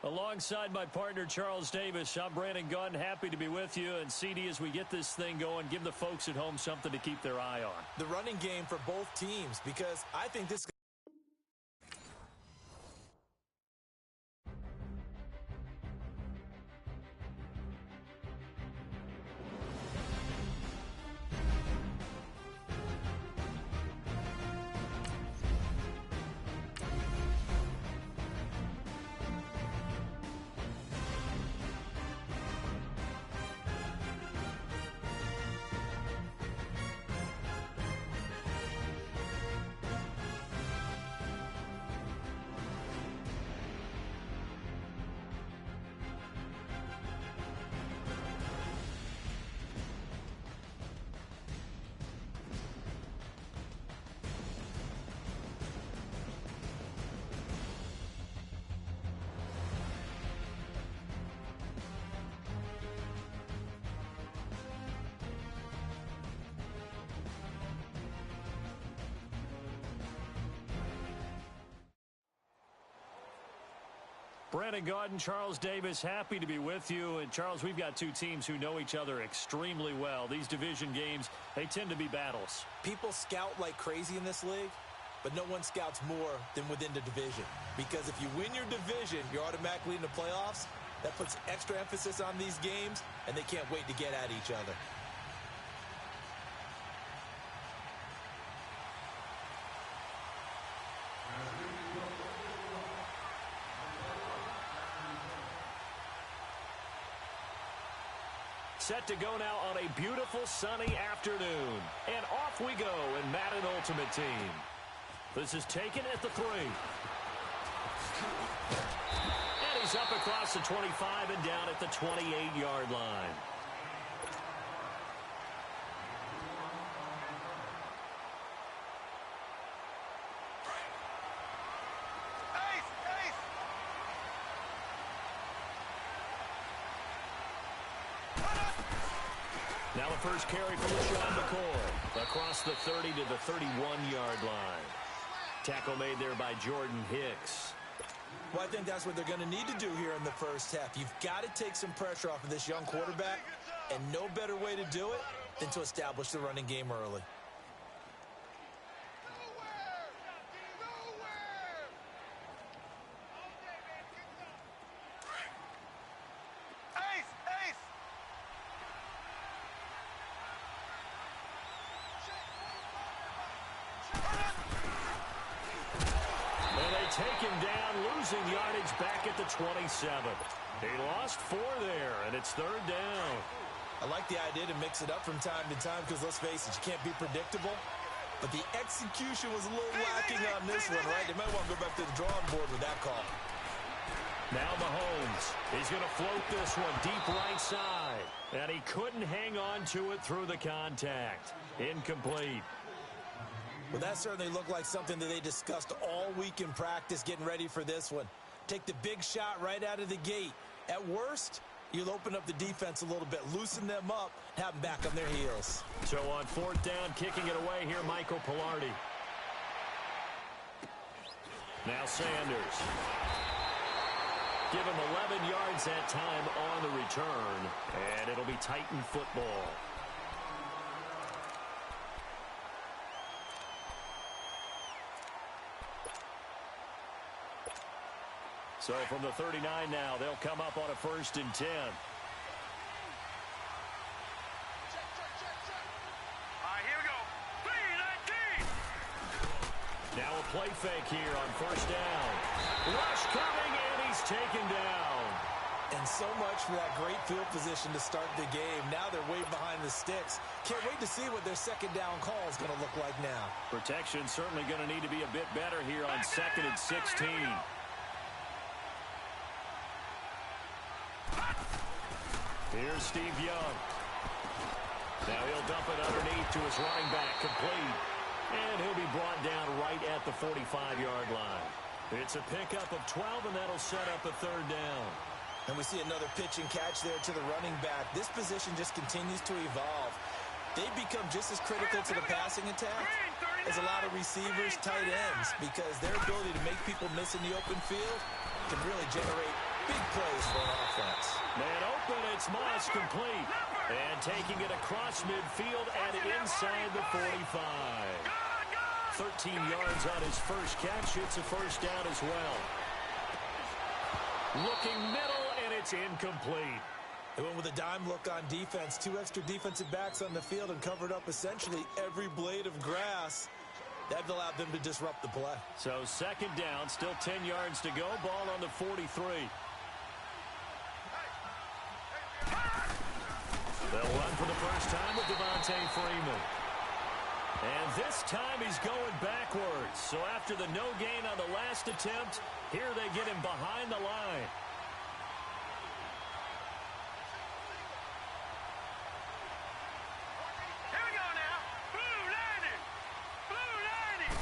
Alongside my partner, Charles Davis, I'm Brandon Gunn. Happy to be with you. And, CD, as we get this thing going, give the folks at home something to keep their eye on. The running game for both teams, because I think this... Brandon Gaudin, Charles Davis, happy to be with you. And, Charles, we've got two teams who know each other extremely well. These division games, they tend to be battles. People scout like crazy in this league, but no one scouts more than within the division. Because if you win your division, you're automatically in the playoffs. That puts extra emphasis on these games, and they can't wait to get at each other. Set to go now on a beautiful sunny afternoon. And off we go in Madden Ultimate Team. This is taken at the 3. And he's up across the 25 and down at the 28-yard line. Now the first carry from LaShawn McCoy across the 30 to the 31-yard line. Tackle made there by Jordan Hicks. Well, I think that's what they're going to need to do here in the first half. You've got to take some pressure off of this young quarterback, and no better way to do it than to establish the running game early. Take him down, losing yardage back at the 27. He lost 4 there, and it's 3rd down. I like the idea to mix it up from time to time because, let's face it, you can't be predictable. But the execution was a little lacking on this one, right? They might want to go back to the drawing board with that call. Now Mahomes. He's going to float this one deep right side. And he couldn't hang on to it through the contact. Incomplete. Well, that certainly looked like something that they discussed all week in practice getting ready for this one. Take the big shot right out of the gate. At worst, you'll open up the defense a little bit, loosen them up, have them back on their heels. So on 4th down, kicking it away here, Michael Pilardi. Now Sanders. Give him 11 yards that time on the return, and it'll be Titan football. So from the 39 now, they'll come up on a 1st and 10. Here we go. 3-19. Now a play fake here on 1st down. Rush coming, and he's taken down. And so much for that great field position to start the game. Now they're way behind the sticks. Can't wait to see what their 2nd down call is going to look like now. Protection certainly going to need to be a bit better here on 2nd and 16. Here's Steve Young. Now he'll dump it underneath to his running back, complete. And he'll be brought down right at the 45-yard line. It's a pickup of 12, and that'll set up a 3rd down. And we see another pitch and catch there to the running back. This position just continues to evolve. They become just as critical to the passing attack as a lot of receivers, tight ends, because their ability to make people miss in the open field can really generate Big plays for an offense. Man open, it's Moss, complete. And taking it across midfield and inside the 45. 13 yards on his first catch. It's a first down as well. Looking middle, and it's incomplete. They went with a dime look on defense. 2 extra defensive backs on the field and covered up essentially every blade of grass. That allowed them to disrupt the play. So second down, still 10 yards to go. Ball on the 43. They'll run for the first time with Devontae Freeman. And this time he's going backwards. So after the no gain on the last attempt, here they get him behind the line. Here we go now. Blue landing. Blue landing.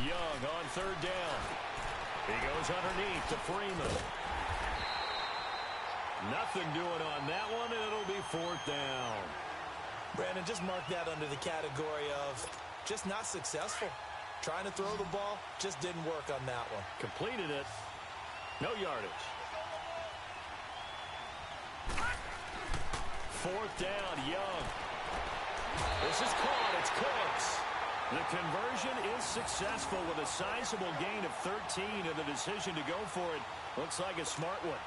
Young on third down. He goes underneath to Freeman. Nothing doing on that one, and it'll be fourth down. Brandon, just mark that under the category of just not successful. Trying to throw the ball, just didn't work on that one. Completed it. No yardage. Fourth down, Young. This is caught. It's Cooks. The conversion is successful with a sizable gain of 13, and the decision to go for it looks like a smart one.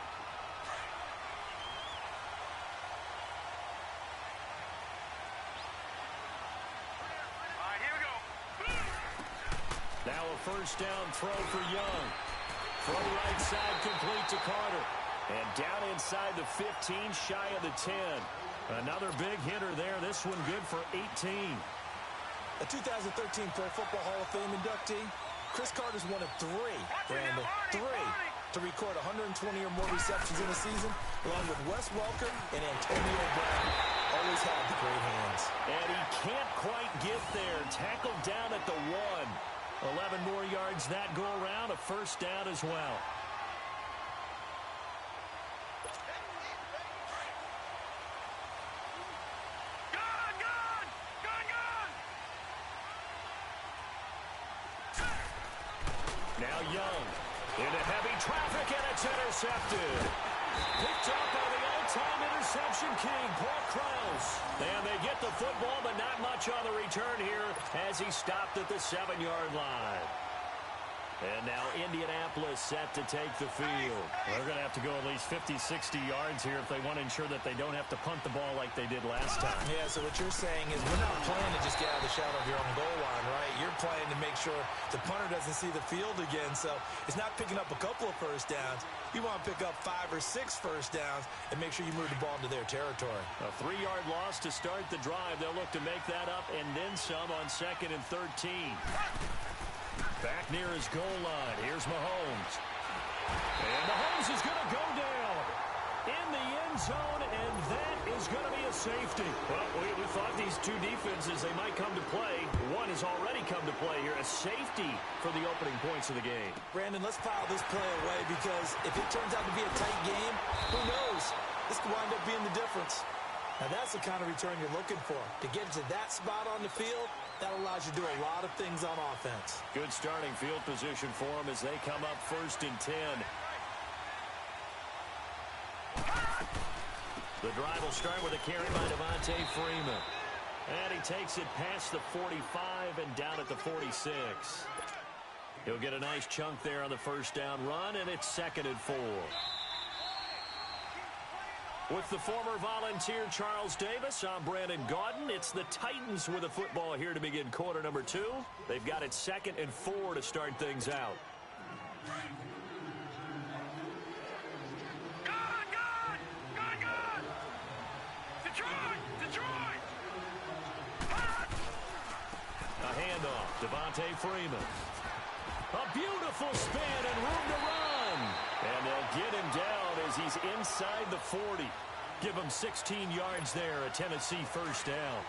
Now a first down throw for Young. From the right side, complete to Carter. And down inside the 15, shy of the 10. Another big hitter there. This one good for 18. A 2013 Pro Football Hall of Fame inductee, Chris Carter's one of 3, Brandon, 3, to record 120 or more receptions in a season, along with Wes Welker and Antonio Brown. Always had the great hands. And he can't quite get there. Tackled down at the 1. 11 more yards that go around, a first down as well. Now Young into heavy traffic, and it's intercepted. Picked up by the all-time interception king, Paul Krause. And they get the football, but not much on the return here as he stopped at the 7-yard line. And now Indianapolis set to take the field. They're going to have to go at least 50, 60 yards here if they want to ensure that they don't have to punt the ball like they did last time. Yeah, so what you're saying is we're not playing to just get out of the shadow of your own goal line, right? You're playing to make sure the punter doesn't see the field again. So it's not picking up a couple of first downs. You want to pick up 5 or 6 first downs and make sure you move the ball into their territory. A 3-yard loss to start the drive. They'll look to make that up and then some on 2nd and 13. Back near his goal line. Here's Mahomes. And Mahomes is going to go down in the end zone, and that is going to be a safety. Well, we thought these two defenses, they might come to play. One has already come to play here. A safety for the opening points of the game. Brandon, let's file this play away because if it turns out to be a tight game, who knows? This could wind up being the difference. Now, that's the kind of return you're looking for. To get to that spot on the field, that allows you to do a lot of things on offense. Good starting field position for them as they come up 1st and 10. The drive will start with a carry by Devontae Freeman. And he takes it past the 45 and down at the 46. He'll get a nice chunk there on the first down run, and it's 2nd and 4. With the former Volunteer Charles Davis, I'm Brandon Gaudin. It's the Titans with a football here to begin quarter number 2. They've got it 2nd and 4 to start things out. Good! Detroit! A handoff, Devontae Freeman. A beautiful spin and room to run. And they'll get him down as he's inside the 40. Give him 16 yards there, a Tennessee first down.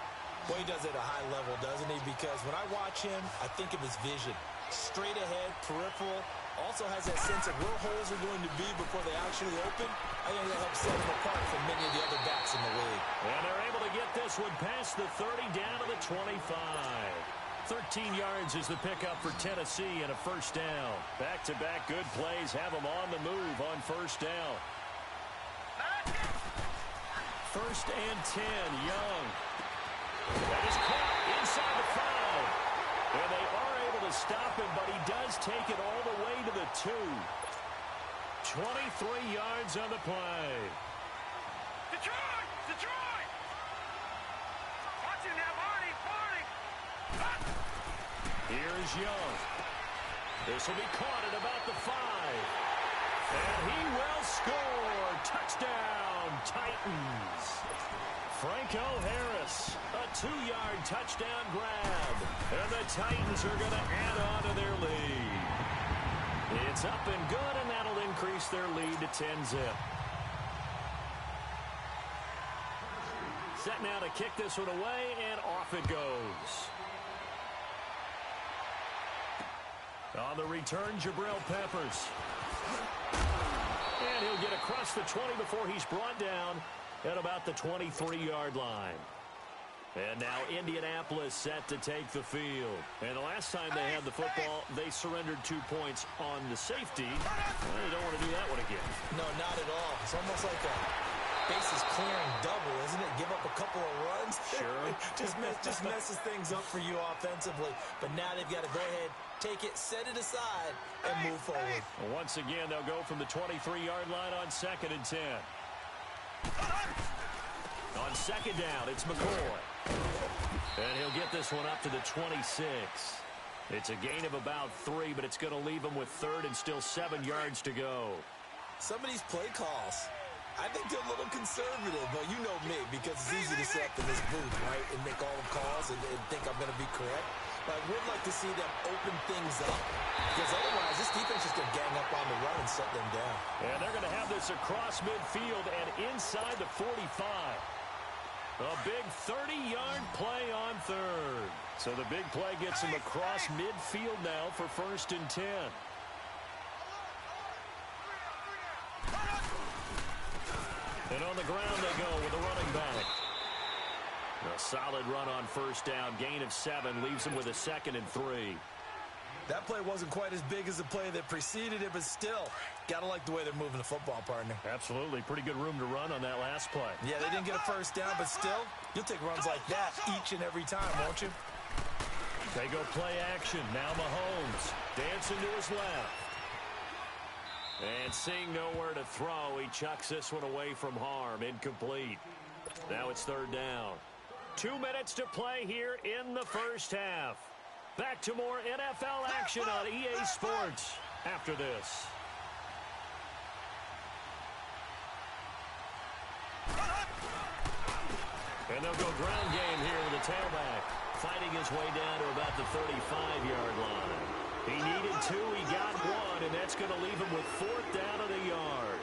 Well, he does it at a high level, doesn't he? Because when I watch him, I think of his vision. Straight ahead, peripheral. Also has that sense of where holes are going to be before they actually open. I think that helps set him apart from many of the other backs in the league. And they're able to get this one past the 30 down to the 25. 13 yards is the pickup for Tennessee and a first down. Back-to-back good plays have them on the move on first down. First and 10, Young. That is caught inside the 5. And they are able to stop him, but he does take it all the way to the 2. 23 yards on the play. Detroit! Detroit! Watching that Marty! Here's Young. This will be caught at about the 5. And he will score. Touchdown, Titans. Franco Harris, a 2-yard touchdown grab. And the Titans are going to add on to their lead. It's up and good, and that'll increase their lead to 10-zip. Set now to kick this one away, and off it goes. On the return, Jabril Peppers. And he'll get across the 20 before he's brought down at about the 23-yard line. And now Indianapolis set to take the field. And the last time they had the football, they surrendered 2 points on the safety. Well, they don't want to do that one again. No, not at all. It's almost like a bases clearing double, isn't it? Give up a couple of runs. Sure. just messes things up for you offensively. But now they've got to go ahead, take it, set it aside, and move forward. Well, once again, they'll go from the 23-yard line on 2nd and 10. On second down, it's McCoy. And he'll get this one up to the 26. It's a gain of about 3, but it's going to leave him with 3rd and still 7 yards to go. Some of these play calls, I think they're a little conservative, but you know me, because it's easy to sit up in this booth, right, and make all the calls and think I'm going to be correct. But I would like to see them open things up, because otherwise this defense is going to gang up on the run and shut them down. And they're going to have this across midfield and inside the 45. A big 30-yard play on 3rd. So the big play gets him across midfield now for 1st and 10. And on the ground they go with a running back. A solid run on first down. Gain of 7 leaves him with a 2nd and 3. That play wasn't quite as big as the play that preceded it, but still, got to like the way they're moving the football, partner. Absolutely. Pretty good room to run on that last play. Yeah, they didn't get a first down, but still, you'll take runs like that each and every time, won't you? They go play action. Now Mahomes dancing to his left. And seeing nowhere to throw, he chucks this one away from harm. Incomplete. Now it's 3rd down. 2 minutes to play here in the first half. Back to more NFL action on EA Sports after this. And they'll go ground game here with the tailback. Fighting his way down to about the 35-yard line. He needed 2, he got 1, and that's going to leave him with 4th down of the yard.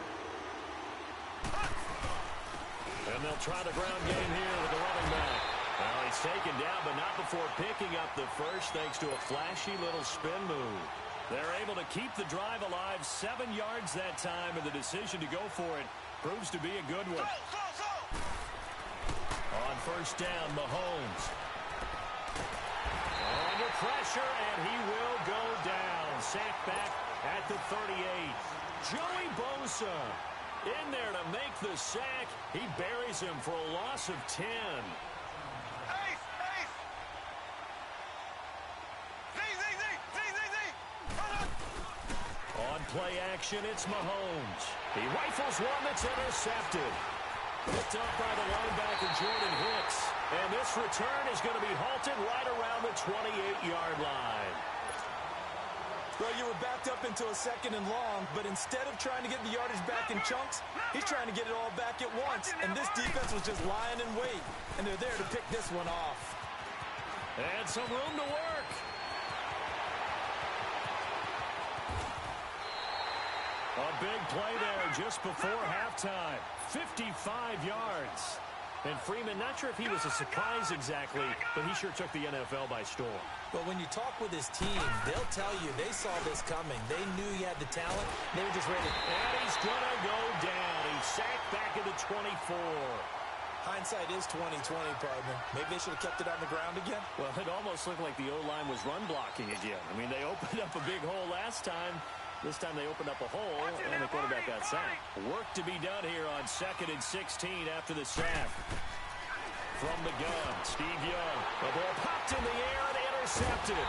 And they'll try the ground game here with the running back. Well, he's taken down, but not before picking up the first, thanks to a flashy little spin move. They're able to keep the drive alive, 7 yards that time, and the decision to go for it proves to be a good one. On first down, Mahomes. Under pressure, and he will go down. Sacked back at the 38. Joey Bosa in there to make the sack. He buries him for a loss of 10. On play action, it's Mahomes. He rifles one that's intercepted. Picked up by the linebacker, Jordan Hicks. And this return is going to be halted right around the 28-yard line. Well, you were backed up into a 2nd and long, but instead of trying to get the yardage back in chunks, he's trying to get it all back at once. And this defense was just lying in wait, and they're there to pick this one off. And some room to work. A big play there just before halftime. 55 yards. And Freeman, not sure if he was a surprise exactly, but he sure took the NFL by storm. But when you talk with his team, they'll tell you they saw this coming. They knew he had the talent. They were just ready. And he's going to go down. He's sacked back at the 24. Hindsight is 20/20, partner. Maybe they should have kept it on the ground again. Well, it almost looked like the O-line was run blocking again. I mean, they opened up a big hole last time. This time they opened up a hole, and the quarterback got sacked. Work to be done here on 2nd and 16 after the sack. From the gun, Steve Young. The ball popped in the air and intercepted.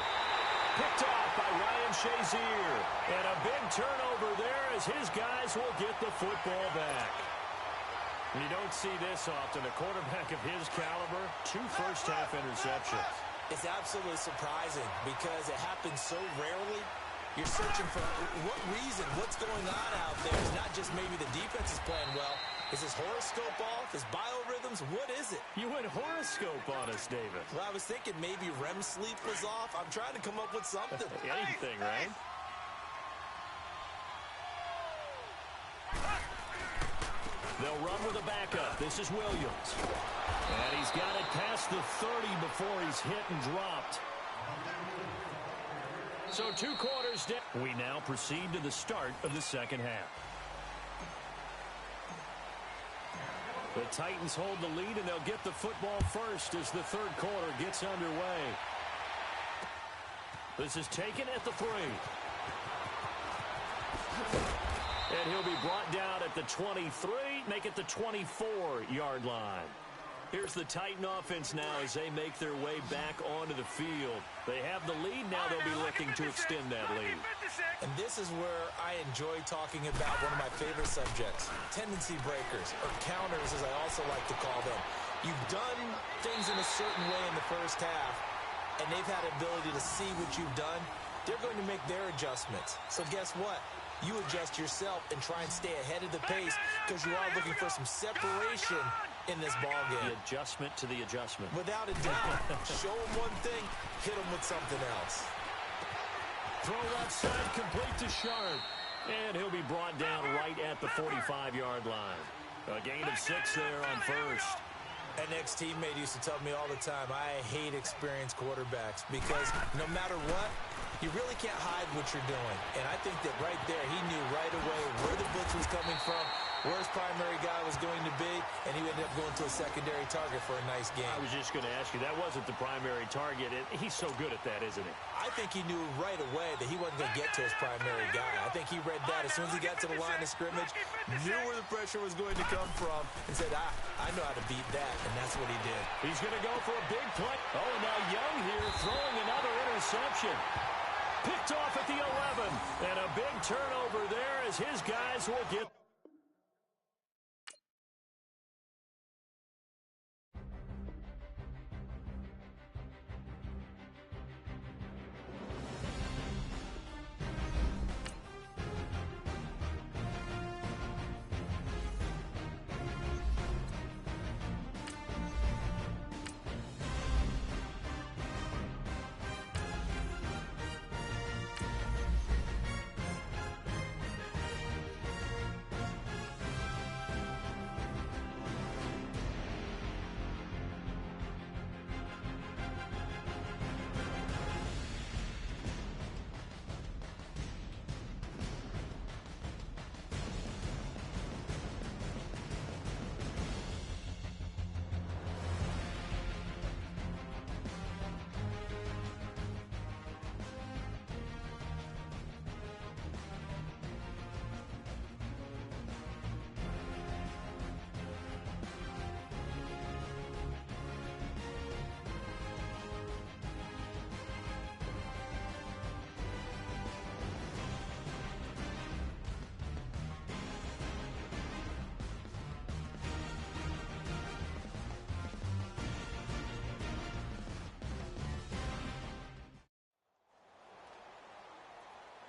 Picked off by Ryan Shazier. And a big turnover there as his guys will get the football back. You don't see this often. A quarterback of his caliber, 2 first-half interceptions. It's absolutely surprising because it happens so rarely. You're searching for what reason, what's going on out there. It's not just maybe the defense is playing well. Is his horoscope off? His biorhythms? What is it? You went horoscope on us, David. Well, I was thinking maybe REM sleep was off. I'm trying to come up with something. Anything, right? They'll run with a backup. This is Williams. And he's got it past the 30 before he's hit and dropped. So 2 quarters down. We now proceed to the start of the second half. The Titans hold the lead, and they'll get the football first as the third quarter gets underway. This is taken at the 3. And he'll be brought down at the 23, make it the 24-yard line. Here's the Titan offense now as they make their way back onto the field. They have the lead. Now they'll be looking to extend that lead. And this is where I enjoy talking about one of my favorite subjects, tendency breakers, or counters as I also like to call them. You've done things in a certain way in the first half, and they've had the ability to see what you've done. They're going to make their adjustments. So guess what? You adjust yourself and try and stay ahead of the pace because you are looking for some separation in this ballgame. The adjustment to the adjustment. Without a doubt. Show them one thing, hit them with something else. Throw left side, complete to Sharp. And he'll be brought down right at the 45-yard line. A gain of 6 there on first. An ex-teammate used to tell me all the time, I hate experienced quarterbacks because no matter what, you really can't hide what you're doing. And I think that right there, he knew right away where the blitz was coming from, where his primary guy was going to be, and he ended up going to a secondary target for a nice game. I was just going to ask you, that wasn't the primary target. He's so good at that, isn't he? I think he knew right away that he wasn't going to get to his primary guy. I think he read that as soon as he got to the line of scrimmage, knew where the pressure was going to come from, and said, I know how to beat that, and that's what he did. He's going to go for a big play. Oh, and now Young here throwing another interception. Picked off at the 11, and a big turnover there as his guys will get.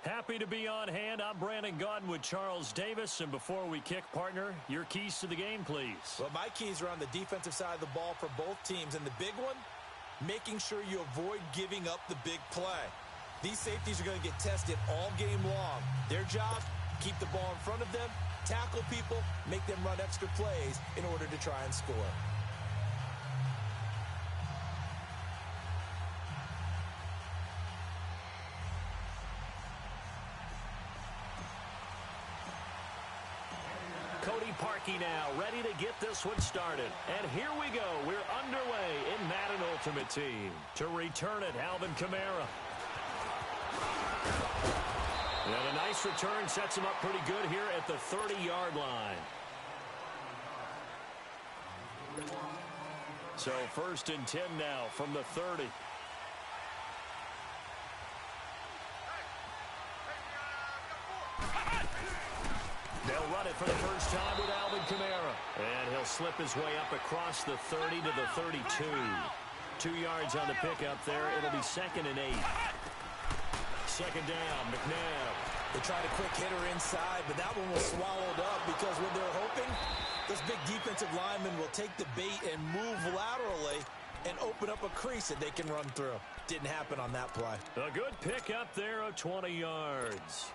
Happy to be on hand. I'm Brandon Gaudin with Charles Davis. And before we kick, partner, your keys to the game, please. Well, my keys are on the defensive side of the ball for both teams. And the big one, making sure you avoid giving up the big play. These safeties are going to get tested all game long. Their job, keep the ball in front of them, tackle people, make them run extra plays in order to try and score. Cody Parkey now, ready to get this one started. And here we go. We're underway in Madden Ultimate Team. To return it, Alvin Kamara. And a nice return sets him up pretty good here at the 30-yard line. So 1st and 10 now from the 30. They'll run it for the first time with Alvin Kamara. And he'll slip his way up across the 30 to the 32. 2 yards on the pickup there. It'll be 2nd and 8. 2nd down, McNabb. They tried a quick hitter inside, but that one was swallowed up because when they're hoping, those big defensive linemen will take the bait and move laterally and open up a crease that they can run through. Didn't happen on that play. A good pickup there of 20 yards.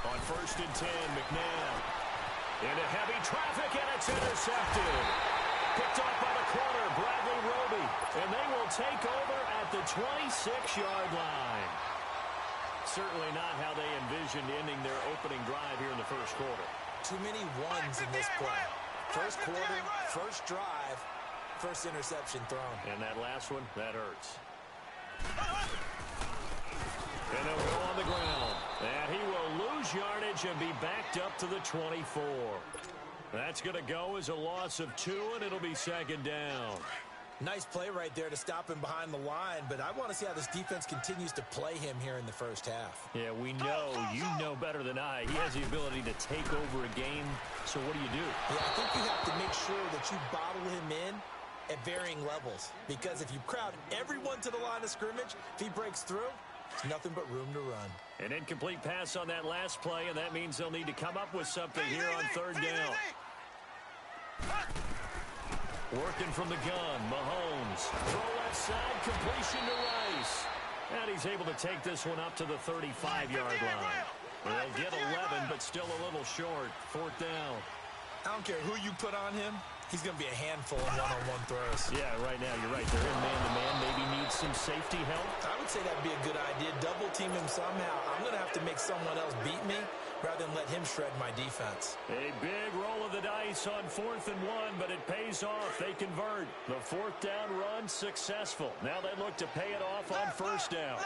On 1st and 10, McNabb. Into heavy traffic, and it's intercepted. Picked off by the corner, Bradley Roby. And they will take over at the 26-yard line. Certainly not how they envisioned ending their opening drive here in the first quarter. Too many ones in this play. First quarter, first drive, first interception thrown. And that last one, that hurts. And they'll go on the ground. And he will lose yardage and be backed up to the 24. That's going to go as a loss of 2, and it'll be 2nd down. Nice play right there to stop him behind the line, but I want to see how this defense continues to play him here in the first half. Yeah, we know. You know better than I. He has the ability to take over a game, so what do? Yeah, I think you have to make sure that you bottle him in at varying levels, because if you crowd everyone to the line of scrimmage, if he breaks through, it's nothing but room to run. An incomplete pass on that last play, and that means they'll need to come up with something here on 3rd down. Working from the gun, Mahomes. Throw left side, completion to Rice. And he's able to take this one up to the 35-yard line. They'll get 11, but still a little short. 4th down. I don't care who you put on him. He's going to be a handful in one-on-one throws. Yeah, right now, you're right. They're in man-to-man. Maybe needs some safety help. I would say that'd be a good idea. Double team him somehow. I'm going to have to make someone else beat me rather than let him shred my defense. A big roll of the dice on 4th and 1, but it pays off. They convert. The 4th down run successful. Now they look to pay it off on 1st down.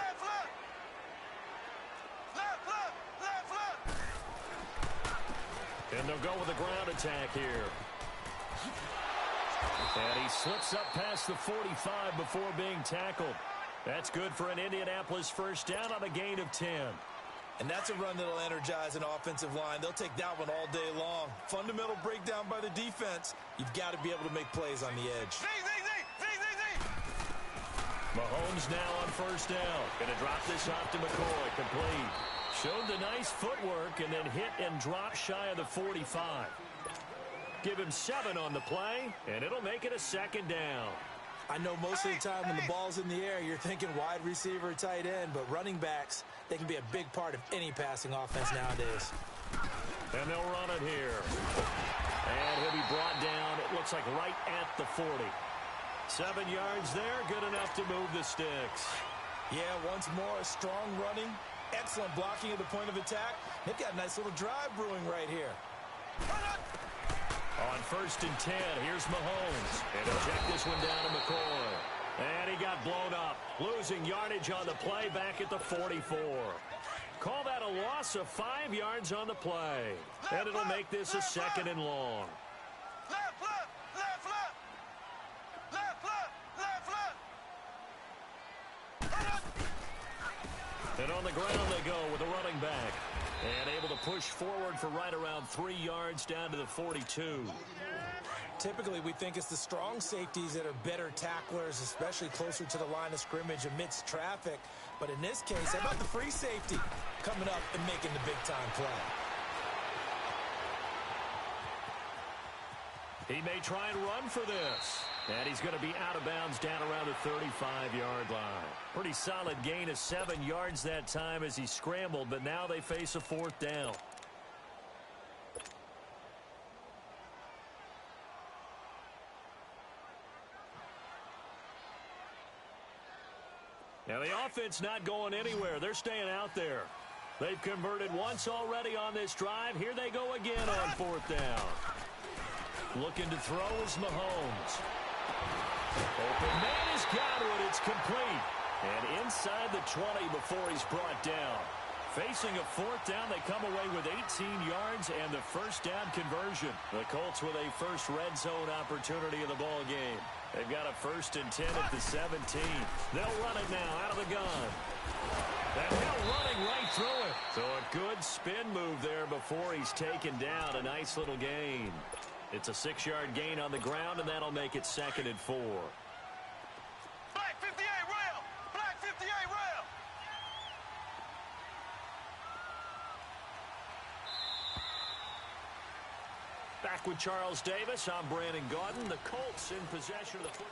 And they'll go with a ground attack here. And he slips up past the 45 before being tackled. That's good for an Indianapolis 1st down on a gain of 10. And that's a run that'll energize an offensive line. They'll take that one all day long. Fundamental breakdown by the defense. You've got to be able to make plays on the edge. Mahomes now on 1st down. Going to drop this off to McCoy. Complete. Showed the nice footwork and then hit and drop shy of the 45. Give him 7 on the play, and it'll make it a 2nd down. I know most of the time when the ball's in the air, you're thinking wide receiver, tight end, but running backs, they can be a big part of any passing offense nowadays. And they'll run it here. And he'll be brought down, it looks like right at the 40. 7 yards there, good enough to move the sticks. Yeah, once more, strong running, excellent blocking at the point of attack. They've got a nice little drive brewing right here. On 1st and 10, here's Mahomes. And he'll check this one down to McCoy. And he got blown up, losing yardage on the play back at the 44. Call that a loss of 5 yards on the play. And it'll make this a 2nd and long. And on the ground they go with a running back. And able to push forward for right around 3 yards down to the 42. Typically, we think it's the strong safeties that are better tacklers, especially closer to the line of scrimmage amidst traffic. But in this case, how about the free safety coming up and making the big-time play? He may try and run for this. And he's going to be out of bounds down around the 35-yard line. Pretty solid gain of 7 yards that time as he scrambled, but now they face a 4th down. Now the offense not going anywhere. They're staying out there. They've converted once already on this drive. Here they go again on fourth down. Looking to throw is Mahomes. Open man is Godwin. It's complete. And inside the 20 before he's brought down. Facing a fourth down, they come away with 18 yards and the first down conversion. The Colts with a first red zone opportunity in the ball game. They've got a 1st and 10 at the 17. They'll run it now out of the gun. And Hill running right through it. So a good spin move there before he's taken down. A nice little gain. It's a 6-yard gain on the ground, and that'll make it 2nd and 4. Black 58 rail! Black 58 rail! Back with Charles Davis. I'm Brandon Gaudin. The Colts in possession of the football.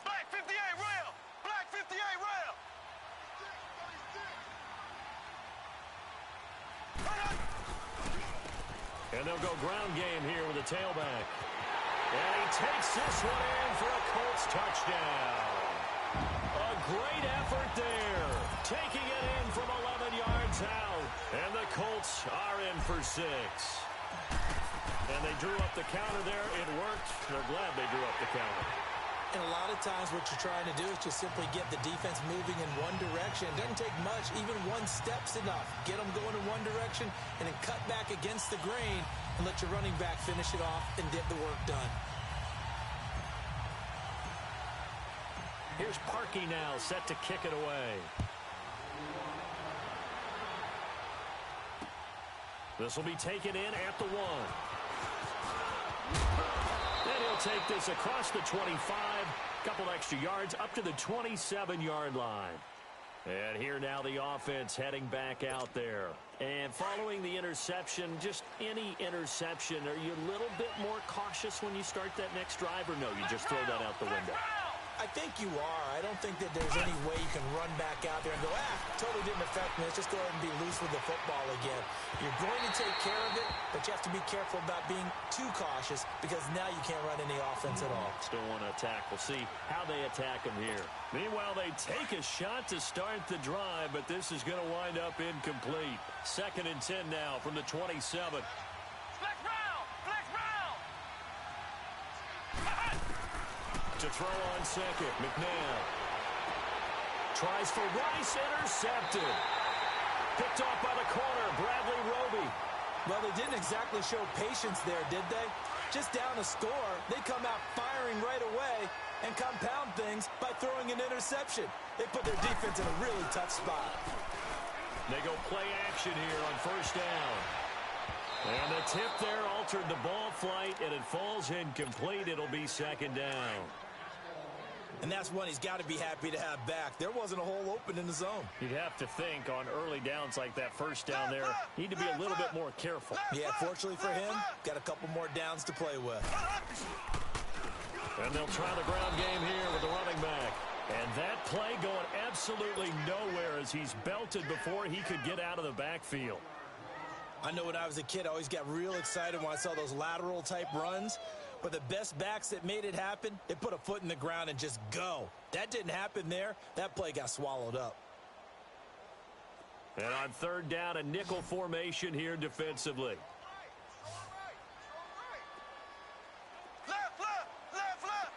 Black 58 rail! Black 58 rail! And they'll go ground game here with a tailback. And he takes this one in for a Colts touchdown. A great effort there. Taking it in from 11 yards out. And the Colts are in for 6. And they drew up the counter there. It worked. They're glad they drew up the counter. And a lot of times what you're trying to do is just simply get the defense moving in one direction. It doesn't take much. Even one step's enough. Get them going in one direction and then cut back against the grain and let your running back finish it off and get the work done. Here's Parkey now, set to kick it away. This will be taken in at the 1. And he'll take this across the 25. Couple extra yards up to the 27-yard line. And here now the offense heading back out there. And following the interception, just any interception, are you a little bit more cautious when you start that next drive, or no, you just throw that out the window? I think you are. I don't think that there's any way you can run back out there and go, totally didn't affect me. Let's just go ahead and be loose with the football again. You're going to take care of it, but you have to be careful about being too cautious because now you can't run any offense at all. Still want to attack. We'll see how they attack him here. Meanwhile, they take a shot to start the drive, but this is going to wind up incomplete. 2nd and 10 now from the 27. Flex round! Flex round! To throw on second, McNabb. Tries for Rice, intercepted. Picked off by the corner, Bradley Roby. Well, they didn't exactly show patience there, did they? Just down a score, they come out firing right away and compound things by throwing an interception. They put their defense in a really tough spot. They go play action here on 1st down. And the tip there altered the ball flight, and it falls incomplete. It'll be 2nd down. And that's one he's got to be happy to have back. There wasn't a hole open in the zone. You'd have to think on early downs like that 1st down there, need to be a little bit more careful. Yeah, fortunately for him, got a couple more downs to play with. And they'll try the ground game here with the running back. And that play going absolutely nowhere as he's belted before he could get out of the backfield. I know when I was a kid, I always got real excited when I saw those lateral type runs. But the best backs that made it happen, they put a foot in the ground and just go. That didn't happen there. That play got swallowed up. And on 3rd down, a nickel formation here defensively. Left, left, left, left!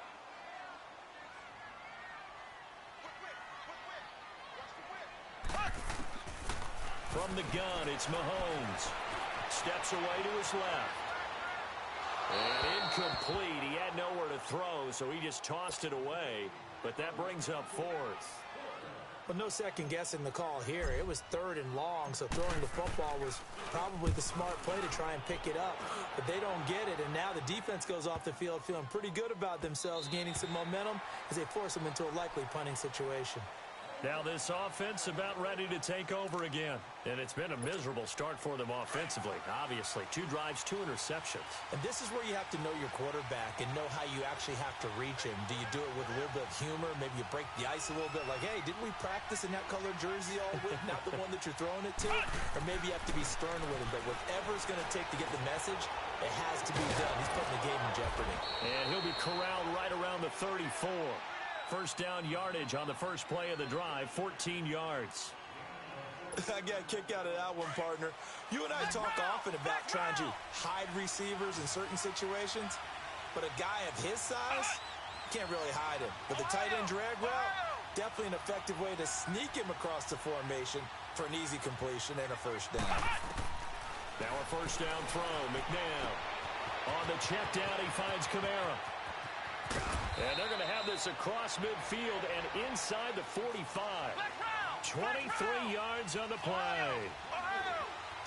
From the gun, it's Mahomes. Steps away to his left. And incomplete. He had nowhere to throw, so he just tossed it away. But that brings up 4th. But no second guessing the call here. It was 3rd and long, so throwing the football was probably the smart play to try and pick it up. But they don't get it, and now the defense goes off the field feeling pretty good about themselves, gaining some momentum as they force them into a likely punting situation. Now this offense about ready to take over again. And it's been a miserable start for them offensively. Obviously, 2 drives, 2 interceptions. And this is where you have to know your quarterback and know how you actually have to reach him. Do you do it with a little bit of humor? Maybe you break the ice a little bit like, hey, didn't we practice in that colored jersey all week? Not the one that you're throwing it to? Or maybe you have to be stern with him. But whatever it's going to take to get the message, it has to be done. He's putting the game in jeopardy. And he'll be corralled right around the 34. First down yardage on the first play of the drive, 14 yards. I got a kick out of that one, partner. You and I talk often about trying to hide receivers in certain situations, but a guy of his size, can't really hide him. But the tight end drag route, definitely an effective way to sneak him across the formation for an easy completion and a first down. Now a first down throw, McNabb. On the check down, he finds Kamara. And they're going to have this across midfield and inside the 45. 23 yards on the play.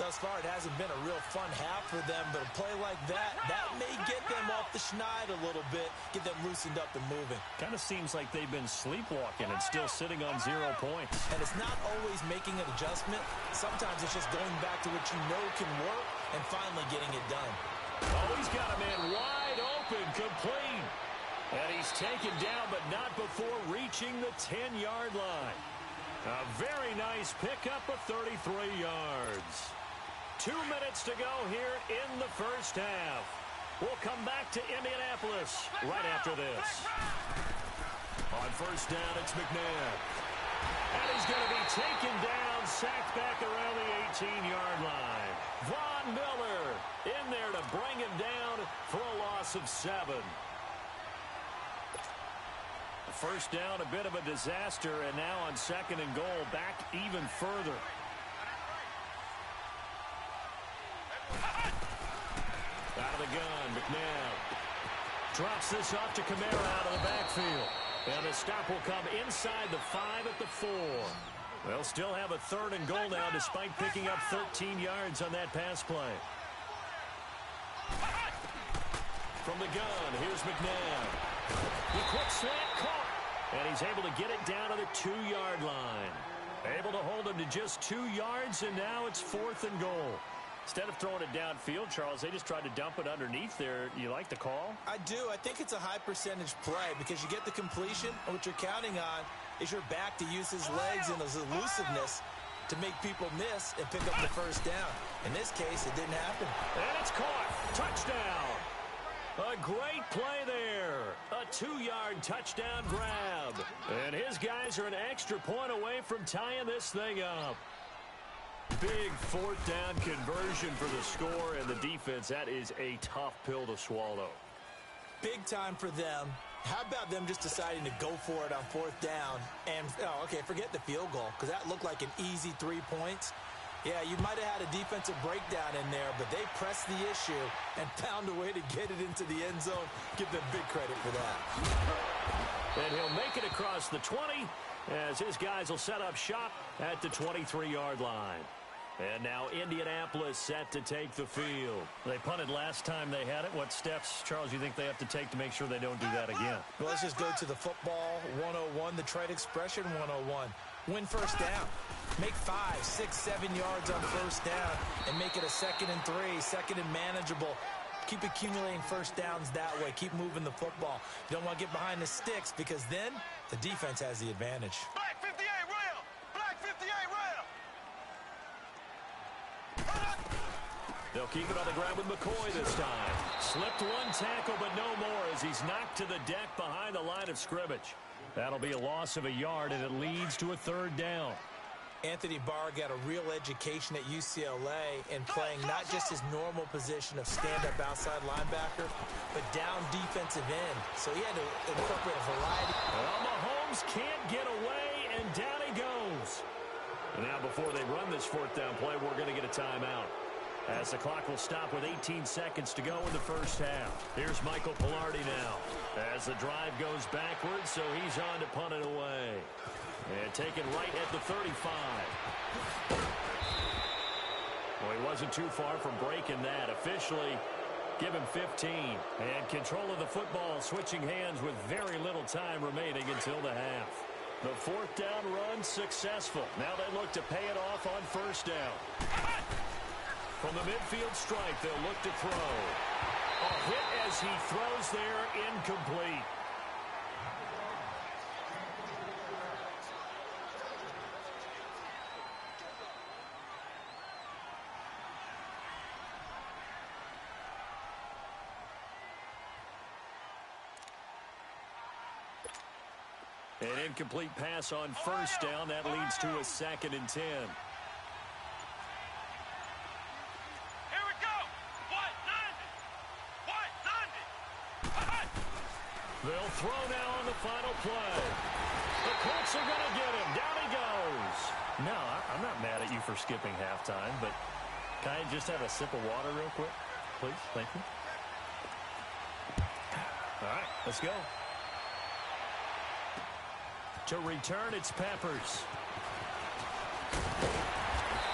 Thus far, it hasn't been a real fun half for them, but a play like that may get them off the schneid a little bit, get them loosened up and moving. Kind of seems like they've been sleepwalking and still sitting on 0 points. And it's not always making an adjustment. Sometimes it's just going back to what you know can work and finally getting it done. Oh, he's got a man wide open, complete. And he's taken down, but not before reaching the 10-yard line. A very nice pickup of 33 yards. 2 minutes to go here in the first half. We'll come back to Indianapolis right after this. On first down, it's McNabb. And he's going to be taken down, sacked back around the 18-yard line. Von Miller in there to bring him down for a loss of 7. First down, a bit of a disaster, and now on second and goal, back even further. Out of the gun, McNabb. Drops this off to Kamara out of the backfield. And the stop will come inside the 5 at the 4. They'll still have a third and goal now despite picking up 13 yards on that pass play. From the gun, here's McNabb. The quick slant caught. And he's able to get it down to the 2-yard line. Able to hold him to just 2 yards, and now it's 4th and goal. Instead of throwing it downfield, Charles, they just tried to dump it underneath there. You like the call? I do. I think it's a high percentage play because you get the completion, and what you're counting on is your back to use his legs and his elusiveness to make people miss and pick up the first down. In this case, it didn't happen. And it's caught. Touchdown. A great play there. A 2-yard touchdown grab. And his guys are an extra point away from tying this thing up. Big 4th down conversion for the score, and the defense, that is a tough pill to swallow. Big time for them. How about them just deciding to go for it on 4th down? And, forget the field goal, because that looked like an easy 3 points. Yeah, you might have had a defensive breakdown in there, but they pressed the issue and found a way to get it into the end zone. Give them big credit for that. And he'll make it across the 20 as his guys will set up shop at the 23-yard line. And now Indianapolis set to take the field. They punted last time they had it. What steps, Charles, you think they have to take to make sure they don't do that again? Well, let's just go to the football 101, the trade expression 101. Win first down. Make 5, 6, 7 yards on first down and make it a 2nd and 3, 2nd and manageable. Keep accumulating first downs that way. Keep moving the football. You don't want to get behind the sticks because then the defense has the advantage. Black 58 real! Black 58 real! They'll keep it on the ground with McCoy this time. Slipped one tackle, but no more as he's knocked to the deck behind the line of scrimmage. That'll be a loss of a yard, and it leads to a 3rd down. Anthony Barr got a real education at UCLA in playing not just his normal position of stand-up outside linebacker, but down defensive end. So he had to incorporate a variety. Well, Mahomes can't get away, and down he goes. Now, before they run this 4th down play, we're going to get a timeout, as the clock will stop with 18 seconds to go in the first half. Here's Michael Pilardi now as the drive goes backwards, so he's on to punt it away. And taken right at the 35. Well, he wasn't too far from breaking that. Officially, give him 15. And control of the football switching hands with very little time remaining until the half. The fourth down run successful. Now they look to pay it off on first down. From the midfield stripe, they'll look to throw. A hit as he throws there, incomplete. An incomplete pass on first down. That leads to a 2nd and 10. Here we go. White London. They'll throw now on the final play. The Colts are going to get him. Down he goes. No, I'm not mad at you for skipping halftime, but can I just have a sip of water real quick? Please, thank you. All right, let's go. To return, it's Peppers.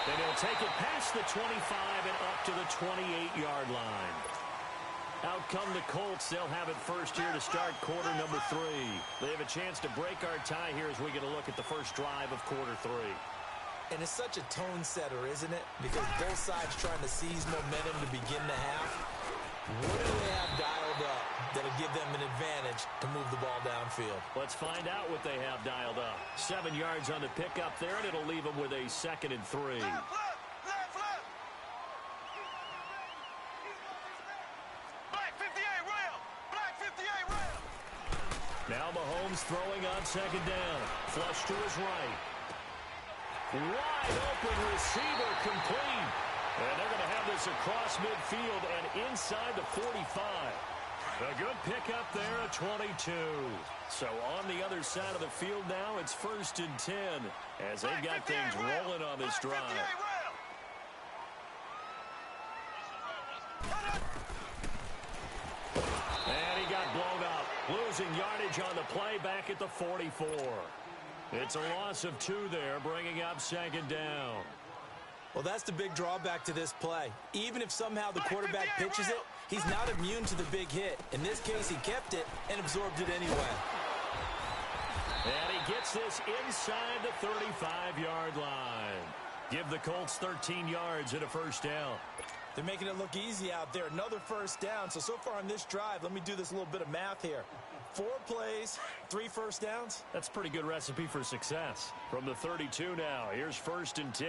And he'll take it past the 25 and up to the 28-yard line. Out come the Colts. They'll have it first here to start quarter number 3. They have a chance to break our tie here as we get a look at the first drive of quarter 3. And it's such a tone setter, isn't it? Because both sides trying to seize momentum to begin the half. What do they have dialed up that'll give them an advantage to move the ball downfield? Let's find out what they have dialed up. 7 yards on the pickup there, and it'll leave them with a 2nd and 3. Black 58 rail. Black 58 rail. Now Mahomes throwing on 2nd down. Flush to his right. Wide open receiver complete. And they're going to have this across midfield and inside the 45. A good pickup there at 22. So on the other side of the field now, it's 1st and 10 as they've got things rolling on this drive. And he got blown up, losing yardage on the play back at the 44. It's a loss of 2 there, bringing up 2nd down. Well, that's the big drawback to this play. Even if somehow the quarterback pitches it, he's not immune to the big hit. In this case, he kept it and absorbed it anyway. And he gets this inside the 35-yard line. Give the Colts 13 yards and a first down. They're making it look easy out there. Another first down. So far on this drive, let me do this little bit of math here. 4 plays, 3 first downs. That's a pretty good recipe for success. From the 32 now, here's 1st and 10.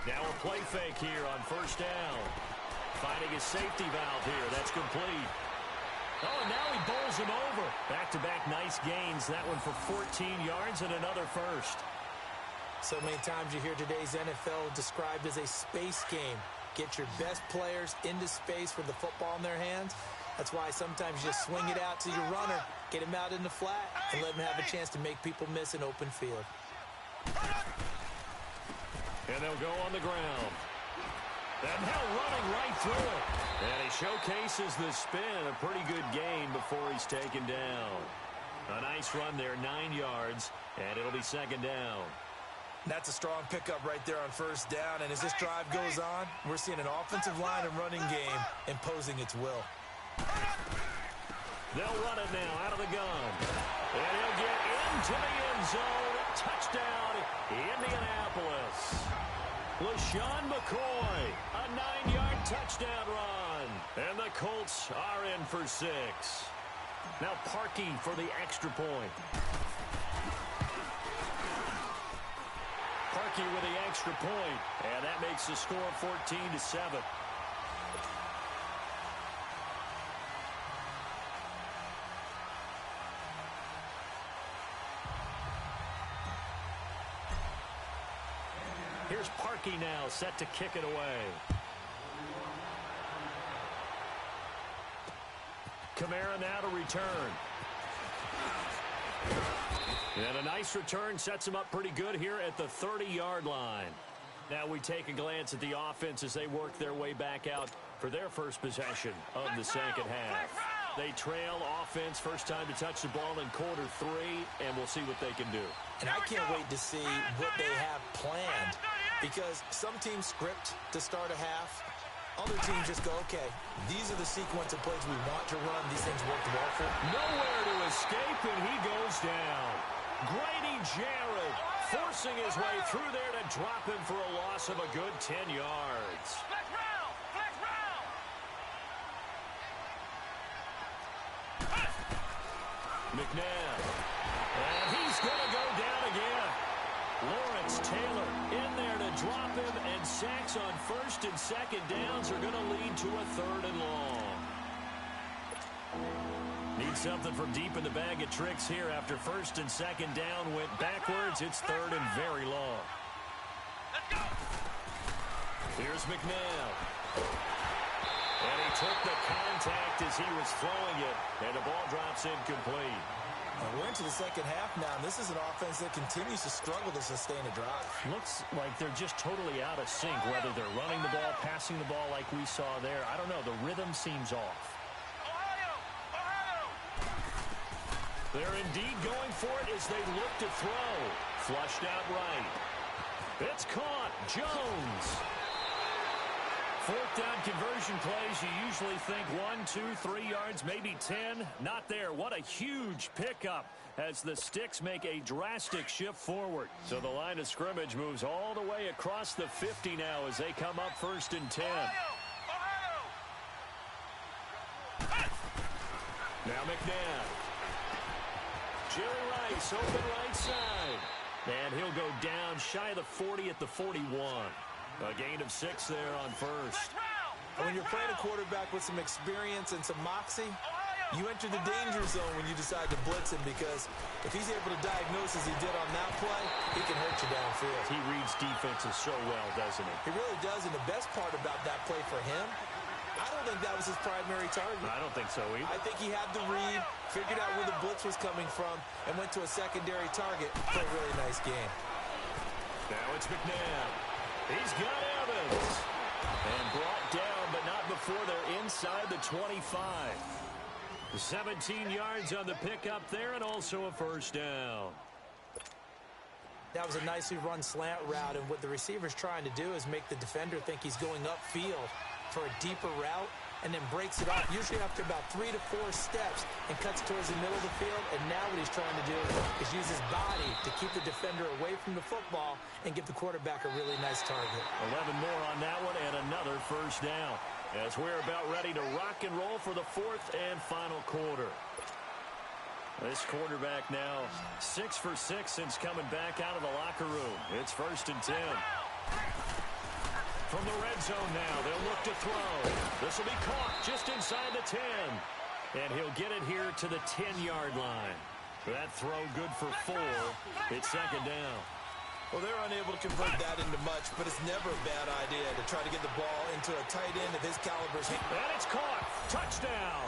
Now a play fake here on first down. Finding his safety valve here. That's complete. Oh, and now he bowls him over. Back-to-back nice gains. That one for 14 yards and another first. So many times you hear today's NFL described as a space game. Get your best players into space with the football in their hands. That's why sometimes you just swing it out to your runner, get him out in the flat, and let him have a chance to make people miss an open field. And they'll go on the ground. And now running right through it. And he showcases the spin. A pretty good game before he's taken down. A nice run there, 9 yards, and it'll be 2nd down. That's a strong pickup right there on first down. And as this drive goes on, we're seeing an offensive line and running game imposing its will. They'll run it now out of the gun. And he'll get into the end zone. Touchdown, Indianapolis. LaShawn McCoy, a 9-yard touchdown run. And the Colts are in for 6. Now Parkey for the extra point. Parkey with the extra point. And that makes the score 14-7. Here's Parkey now, set to kick it away. Kamara now to return. And a nice return sets him up pretty good here at the 30-yard line. Now we take a glance at the offense as they work their way back out for their first possession of the second half. They trail offense, first time to touch the ball in quarter 3, and we'll see what they can do. And I can't wait to see what they have planned, because some teams script to start a half, Other teams just go, okay, these are the sequence of plays we want to run. These things worked well for. Nowhere to escape, and he goes down. Grady Jarrett forcing his way through there to drop him for a loss of a good 10 yards. Flex round! Flex round! McNabb. And he's going to go down again. Lawrence Taylor in there to drop him, and sacks on first and second downs are going to lead to a third and long. Need something from deep in the bag of tricks here after first and second down went backwards. It's third and very long. Let's go! Here's McNabb. And he took the contact as he was throwing it, and the ball drops incomplete. We're into the second half now, and this is an offense that continues to struggle to sustain a drive. Looks like they're just totally out of sync, whether they're running the ball, passing the ball like we saw there. I don't know. The rhythm seems off. Ohio! Ohio! They're indeed going for it as they look to throw. Flushed out right. It's caught. Jones. Fourth down conversion plays, you usually think 1, 2, 3 yards, maybe 10. Not there. What a huge pickup as the Sticks make a drastic shift forward. So the line of scrimmage moves all the way across the 50 now as they come up first and 10. Ohio! Now McNabb. Jerry Rice, open right side. And he'll go down shy of the 40 at the 41. A gain of 6 there on first. When you're playing a quarterback with some experience and some moxie, you enter the danger zone when you decide to blitz him, because if he's able to diagnose as he did on that play, he can hurt you downfield. He reads defenses so well, doesn't he? He really does, and the best part about that play for him, I don't think that was his primary target. I don't think so either. I think he had the read, figured out where the blitz was coming from, and went to a secondary target for a really nice game. Now it's McNabb. He's got Evans. And brought down, but not before they're inside the 25. 17 yards on the pickup there, and also a first down. That was a nicely run slant route, and what the receiver's trying to do is make the defender think he's going upfield for a deeper route, and then breaks it off, usually after about 3 to 4 steps, and cuts towards the middle of the field. And now what he's trying to do is use his body to keep the defender away from the football and give the quarterback a really nice target. 11 more on that one, and another first down as we're about ready to rock and roll for the fourth and final quarter. This quarterback now 6 for 6 since coming back out of the locker room. It's first and 10. From the red zone now, they'll look to throw. This will be caught just inside the 10. And he'll get it here to the 10-yard line. That throw good for 4. It's second down. Well, they're unable to convert that into much, but it's never a bad idea to try to get the ball into a tight end of his caliber. And it's caught. Touchdown.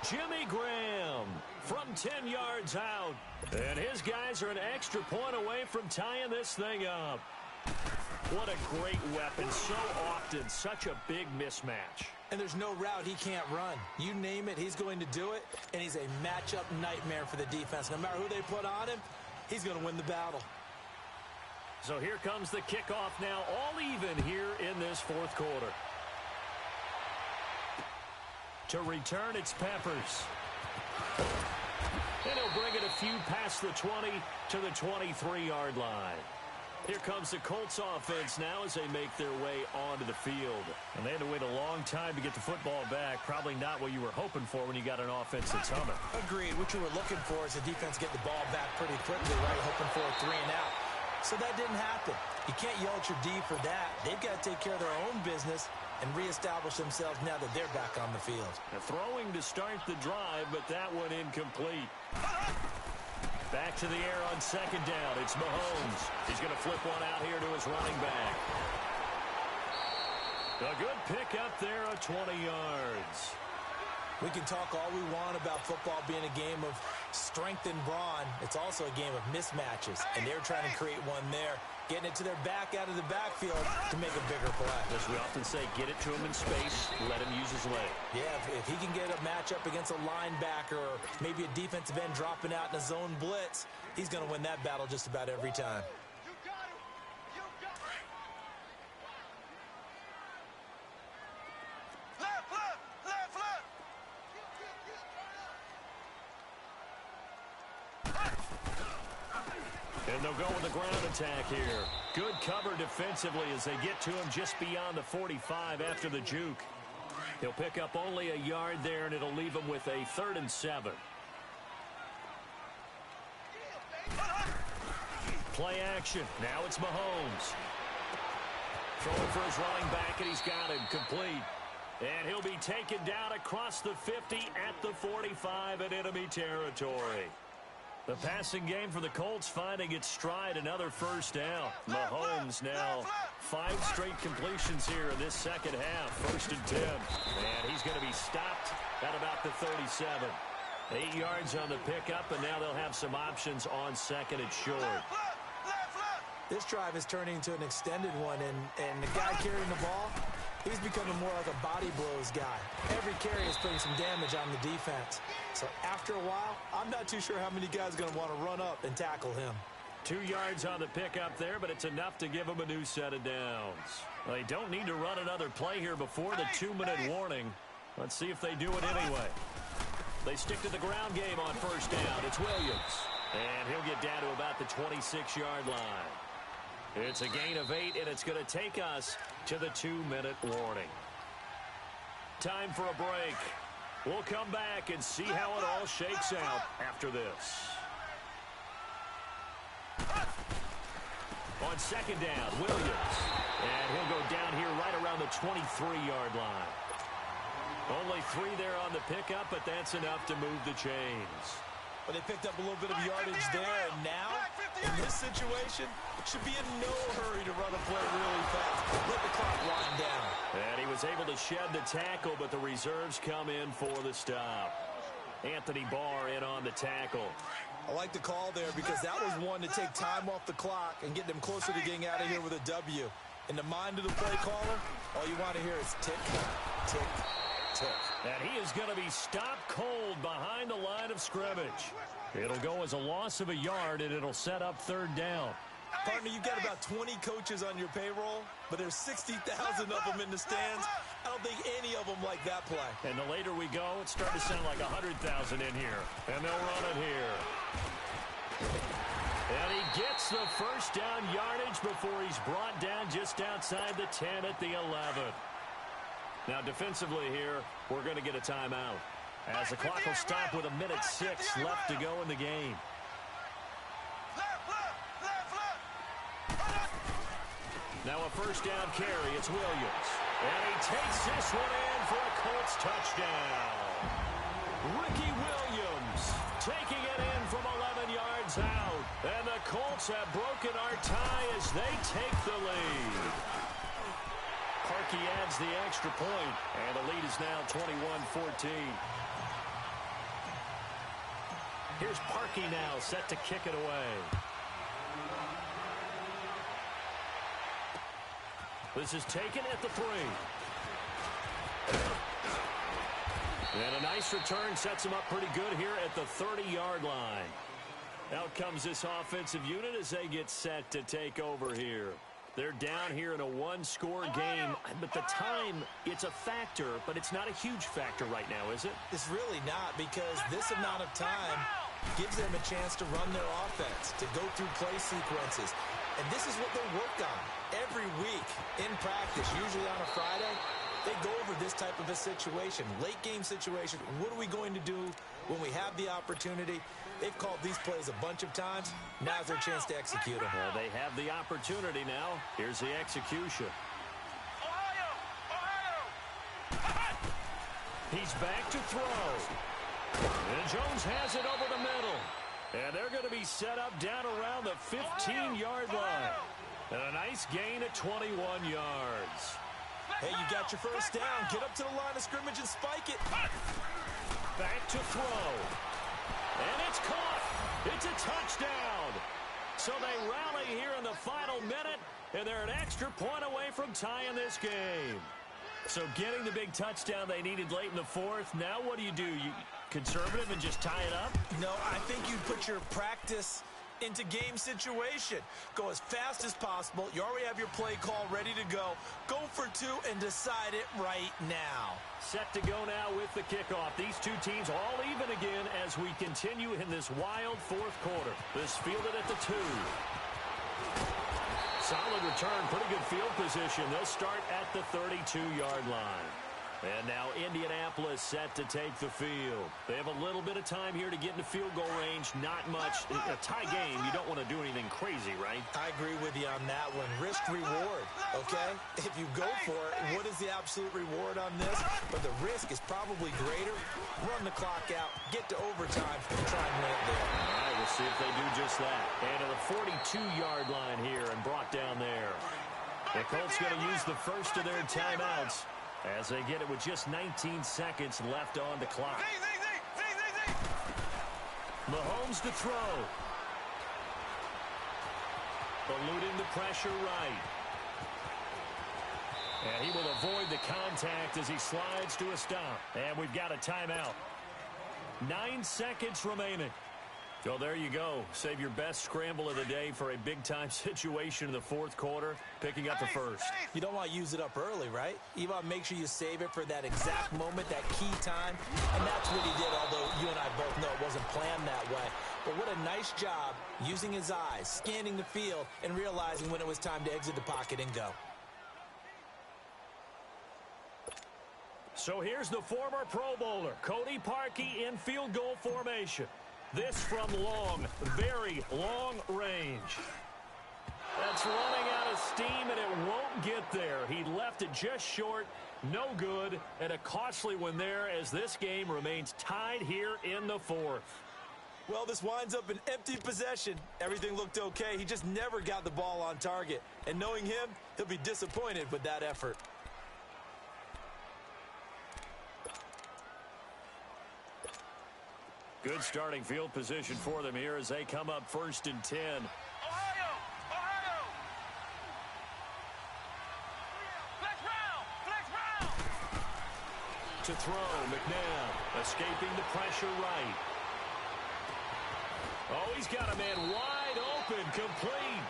Jimmy Graham from 10 yards out. And his guys are an extra point away from tying this thing up. What a great weapon. So often, such a big mismatch. And there's no route he can't run. You name it, he's going to do it. And he's a matchup nightmare for the defense. No matter who they put on him, he's going to win the battle. So here comes the kickoff now, all even here in this fourth quarter. To return, it's Peppers. And he'll bring it a few past the 20 to the 23-yard line. Here comes the Colts offense now as they make their way onto the field. And they had to wait a long time to get the football back. Probably not what you were hoping for when you got an offense that's humming. Agreed. What you were looking for is the defense get the ball back pretty quickly, right? Hoping for a 3 and out. So that didn't happen. You can't yell at your D for that. They've got to take care of their own business and reestablish themselves now that they're back on the field. They're throwing to start the drive, but that one incomplete. Back to the air on second down. It's Mahomes. He's going to flip one out here to his running back. A good pickup there of 20 yards. We can talk all we want about football being a game of strength and brawn. It's also a game of mismatches, and they're trying to create one there, getting it to their back out of the backfield to make a bigger play. As we often say, get it to him in space, let him use his leg. Yeah, if he can get a matchup against a linebacker or maybe a defensive end dropping out in a zone blitz, he's going to win that battle just about every time. And they'll go with the ground attack here. Good cover defensively as they get to him just beyond the 45 after the juke. He'll pick up only a yard there, and it'll leave him with a 3rd and 7. Play action. Now it's Mahomes. Throwing for his running back, and he's got him complete. And he'll be taken down across the 50 at the 45 in enemy territory. The passing game for the Colts finding its stride, another first down. Mahomes now 5 straight completions here in this second half. 1st and 10. And he's going to be stopped at about the 37. 8 yards on the pickup, and now they'll have some options on 2nd and short. This drive is turning into an extended one, and the guy carrying the ball, he's becoming more like a body blows guy. Every carry is putting some damage on the defense. So after a while, I'm not too sure how many guys are going to want to run up and tackle him. 2 yards on the pickup there, but it's enough to give him a new set of downs. Well, they don't need to run another play here before the 2-minute warning. Let's see if they do it anyway. They stick to the ground game on 1st down. It's Williams. And he'll get down to about the 26-yard line. It's a gain of 8, and it's going to take us to the 2-minute warning. Time for a break. We'll come back and see how it all shakes out after this. On 2nd down, Williams. And he'll go down here right around the 23-yard line. Only 3 there on the pickup, but that's enough to move the chains. But they picked up a little bit of yardage there, and now, in this situation, should be in no hurry to run a play really fast. Let the clock wind down. And he was able to shed the tackle, but the reserves come in for the stop. Anthony Barr in on the tackle. I like the call there because that was one to take time off the clock and get them closer to getting out of here with a W. In the mind of the play caller, all you want to hear is tick, tick, tick. And he is going to be stopped cold behind the line of scrimmage. It'll go as a loss of a yard, and it'll set up 3rd down. Partner, you've got about 20 coaches on your payroll, but there's 60,000 of them in the stands. I don't think any of them like that play. And the later we go, it's starting to sound like 100,000 in here. And they'll run it here. And he gets the 1st down yardage before he's brought down just outside the 10 at the 11. Now, defensively here, we're going to get a timeout, as the clock will stop with 1:06 left to go in the game. Now a 1st down carry. It's Williams. And he takes this one in for a Colts touchdown. Ricky Williams taking it in from 11 yards out. And the Colts have broken our tie as they take the lead. Parkey adds the extra point, and the lead is now 21-14. Here's Parkey now set to kick it away. This is taken at the 3. And a nice return sets him up pretty good here at the 30-yard line. Out comes this offensive unit as they get set to take over here. They're down here in a 1-score game, but the time, it's a factor, but it's not a huge factor right now, is it? It's really not, because this amount of time gives them a chance to run their offense, to go through play sequences. And this is what they work on every week in practice, usually on a Friday. They go over this type of a situation, late game situation. What are we going to do when we have the opportunity? They've called these plays a bunch of times. Now's their chance to execute them. Well, they have the opportunity now. Here's the execution. He's back to throw. And Jones has it over the middle. And they're going to be set up down around the 15-yard line. And a nice gain at 21 yards. Hey, you got your 1st down. Get up to the line of scrimmage and spike it. Back to throw. And it's caught. It's a touchdown. So they rally here in the final minute, and they're an extra point away from tying this game. So getting the big touchdown they needed late in the 4th. Now what do? You conservative and just tie it up? No, I think you put your practice into game situation. Go as fast as possible. You already have your play call ready to go. Go for two and decide it right now. Set to go now with the kickoff. These two teams all even again as we continue in this wild fourth quarter. This fielded at the 2. Solid return, pretty good field position. They'll start at the 32-yard line. And now Indianapolis set to take the field. They have a little bit of time here to get into field goal range. Not much. A tie game, you don't want to do anything crazy, right? I agree with you on that one. Risk reward, okay? If you go for it, what is the absolute reward on this? But the risk is probably greater. Run the clock out, get to overtime, and try and win it there. All right, we'll see if they do just that. And to the 42-yard line here and brought down there. The Colts going to use the first of their timeouts as they get it with just 19 seconds left on the clock. Mahomes to throw. Eluding the pressure right. And he will avoid the contact as he slides to a stop. And we've got a timeout. 9 seconds remaining. So there you go. Save your best scramble of the day for a big-time situation in the fourth quarter, picking up the first. You don't want to use it up early, right? You want to make sure you save it for that exact moment, that key time. And that's what he did, although you and I both know it wasn't planned that way. But what a nice job using his eyes, scanning the field, and realizing when it was time to exit the pocket and go. So here's the former Pro Bowler, Cody Parkey, in field goal formation. This from long, very long range. That's running out of steam, and it won't get there. He left it just short, no good, and a costly one there as this game remains tied here in the fourth. Well, this winds up an empty possession. Everything looked okay. He just never got the ball on target. And knowing him, he'll be disappointed with that effort. Good starting field position for them here as they come up 1st and 10. Ohio! Ohio! Flex round! To throw, McNabb escaping the pressure right. Oh, he's got a man wide open, complete.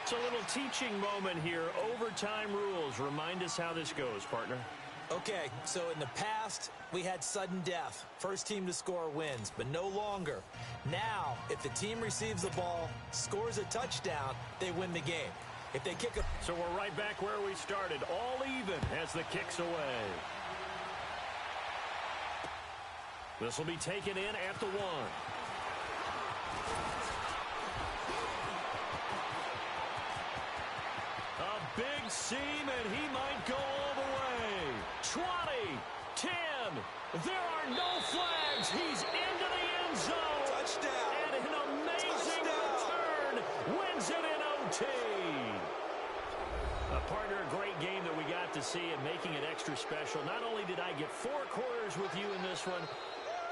It's a little teaching moment here. Overtime rules. Remind us how this goes, partner. Okay, so in the past, we had sudden death. First team to score wins, but no longer. Now, if the team receives the ball, scores a touchdown, they win the game. If they kick a... So we're right back where we started, all even as the kick's away. This will be taken in at the 1. A big seam, and he might go all the way. 20, 10, there are no flags. He's into the end zone. Touchdown. And an amazing return wins it in OT. Partner, a great game that we got to see and making it extra special. Not only did I get 4 quarters with you in this one,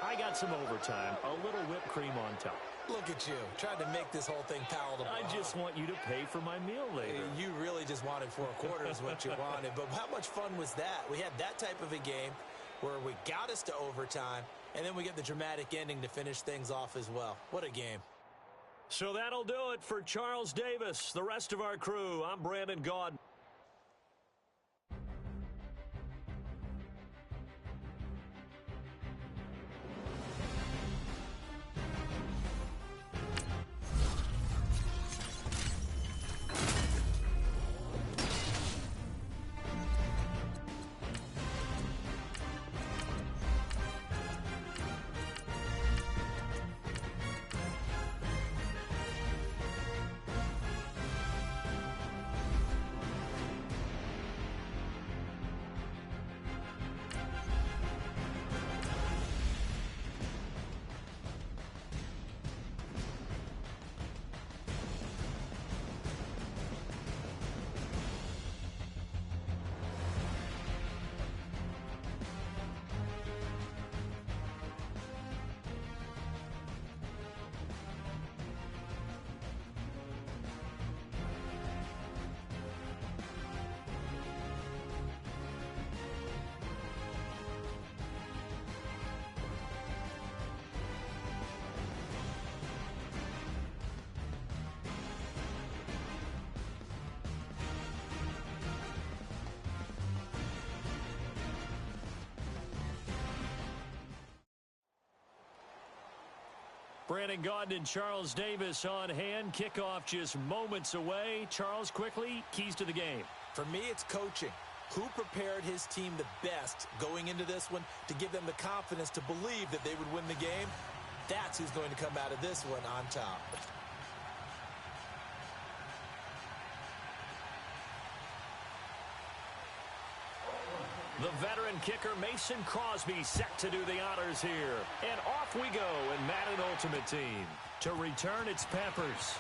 I got some overtime, a little whipped cream on top. Look at you, trying to make this whole thing palatable. I just want you to pay for my meal later. You really just wanted 4 quarters what you wanted. But how much fun was that? We had that type of a game where we got us to overtime, and then we get the dramatic ending to finish things off as well. What a game. So that'll do it for Charles Davis, the rest of our crew. I'm Brandon Gaud. Brandon Gaudin and Charles Davis on hand. Kickoff just moments away. Charles, quickly, keys to the game. For me, it's coaching. Who prepared his team the best going into this one to give them the confidence to believe that they would win the game? That's who's going to come out of this one on top. The veteran kicker Mason Crosby set to do the honors here. And off we go in Madden Ultimate Team. To return, it's Peppers.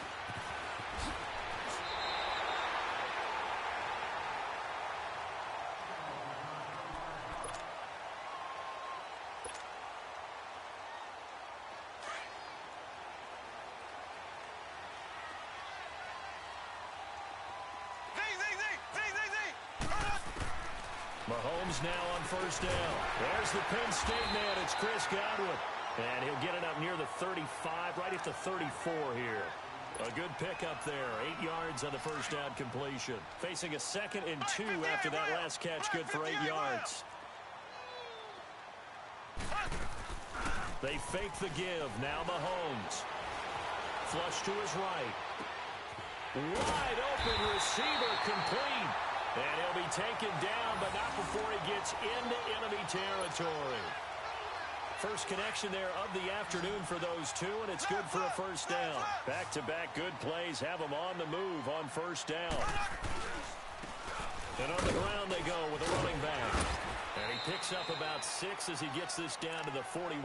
Mahomes now on first down. There's the Penn State man. It's Chris Godwin. And he'll get it up near the 35, right at the 34 here. A good pickup there. 8 yards on the first down completion. Facing a 2nd and 2 after that last catch. Good for 8 yards. They fake the give. Now Mahomes. Flush to his right. Wide open receiver complete. And he'll be taken down, but not before he gets into enemy territory. First connection there of the afternoon for those two, and it's good for a first down. Back-to-back good plays have them on the move on first down. And on the ground they go with a running back. And he picks up about 6 as he gets this down to the 41.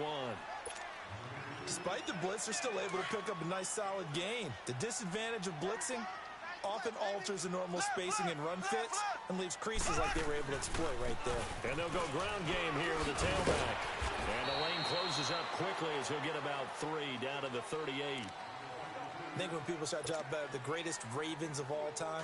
Despite the blitz, they're still able to pick up a nice solid gain. The disadvantage of blitzing often alters the normal spacing and run fits and leaves creases like they were able to exploit right there. And they'll go ground game here with the tailback. And the lane closes up quickly as he'll get about 3 down to the 38. I think when people start talking about the greatest Ravens of all time,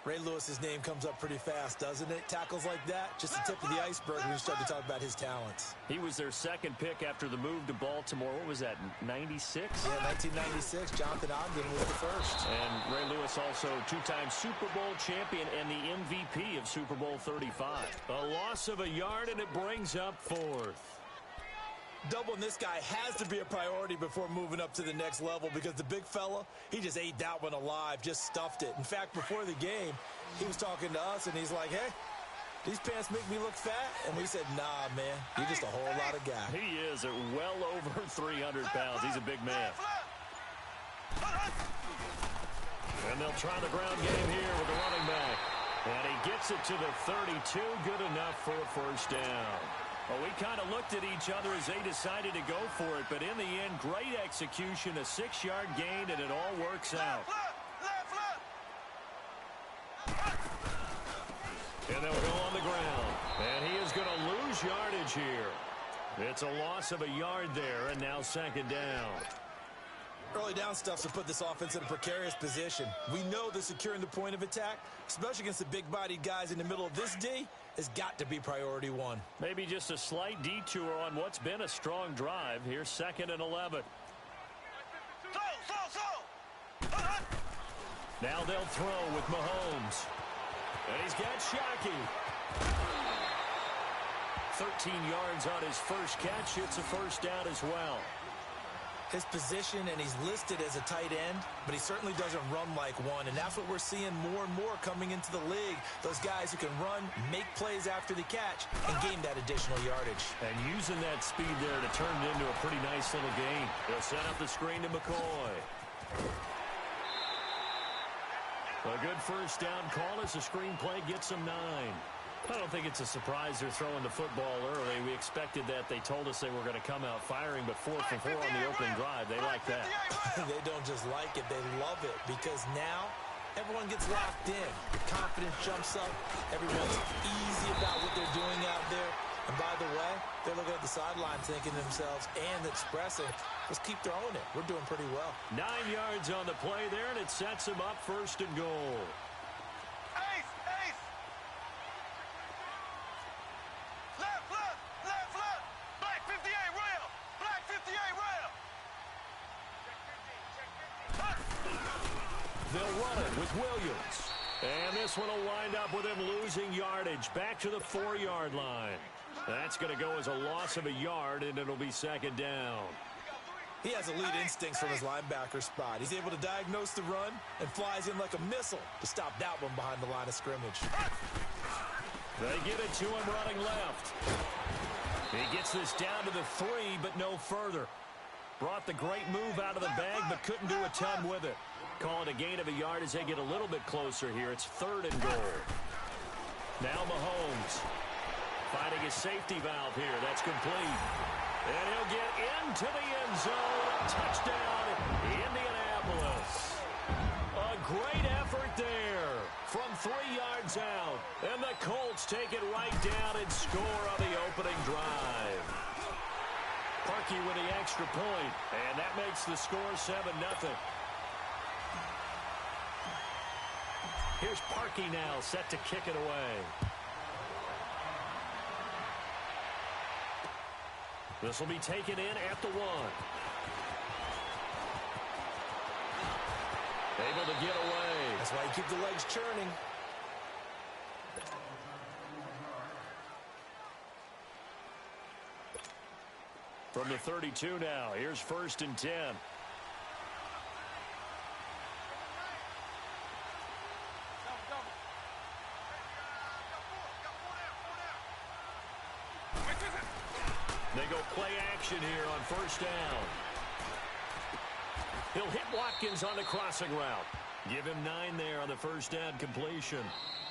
Ray Lewis's name comes up pretty fast, doesn't it? Tackles like that, just the tip of the iceberg when you start to talk about his talents. He was their 2nd pick after the move to Baltimore. What was that, 96? Yeah, 1996. Jonathan Ogden was the first. And Ray Lewis also 2-time Super Bowl champion and the MVP of Super Bowl 35. A loss of a yard, and it brings up 4th. Doubling this guy has to be a priority before moving up to the next level because the big fella, he just ate that one alive, just stuffed it. In fact, before the game, he was talking to us, and he's like, hey, these pants make me look fat? And we said, nah, man, you're just a whole lot of guy. He is at well over 300 pounds. He's a big man. And they'll try the ground game here with the running back. And he gets it to the 32, good enough for a first down. Well, we kind of looked at each other as they decided to go for it, but in the end, great execution, a 6-yard gain, and it all works out. And they'll go on the ground, and he is going to lose yardage here. It's a loss of a yard there, and now 2nd down. Early down stuff to put this offense in a precarious position. We know that securing the point of attack, especially against the big-bodied guys in the middle of this D, has got to be priority 1. Maybe just a slight detour on what's been a strong drive. Here's 2nd and 11. Now they'll throw with Mahomes. And he's got Shockey. 13 yards on his first catch. It's a first down as well. His position, and he's listed as a tight end, but he certainly doesn't run like one, and that's what we're seeing more and more coming into the league. Those guys who can run, make plays after the catch, and gain that additional yardage. And using that speed there to turn it into a pretty nice little gain. They'll set up the screen to McCoy. A good first down call as the screenplay gets him 9. I don't think it's a surprise they're throwing the football early. We expected that. They told us they were going to come out firing, but 4 for 4 on the opening drive. They like that. They don't just like it. They love it because now everyone gets locked in. Confidence jumps up. Everyone's easy about what they're doing out there. And by the way, they're looking at the sideline thinking to themselves and expressing, let's keep throwing it. We're doing pretty well. 9 yards on the play there, and it sets them up 1st and goal. They'll run it with Williams. And this one will wind up with him losing yardage back to the 4-yard line. That's going to go as a loss of a yard, and it'll be 2nd down. He has elite instincts from his linebacker spot. He's able to diagnose the run and flies in like a missile to stop that one behind the line of scrimmage. They give it to him running left. He gets this down to the 3, but no further. Brought the great move out of the bag, but couldn't do a ton with it. Call it a gain of a yard as they get a little bit closer here. It's 3rd and goal. Now Mahomes finding his safety valve here. That's complete. And he'll get into the end zone. Touchdown, Indianapolis. A great effort there from 3 yards out. And the Colts take it right down and score on the opening drive. Parkey with the extra point, and that makes the score 7-0. Here's Parkey now, set to kick it away. This will be taken in at the 1. Able to get away. That's why you keep the legs churning. From the 32 now, here's 1st and 10. They go play action here on 1st down. He'll hit Watkins on the crossing route. Give him 9 there on the 1st down completion.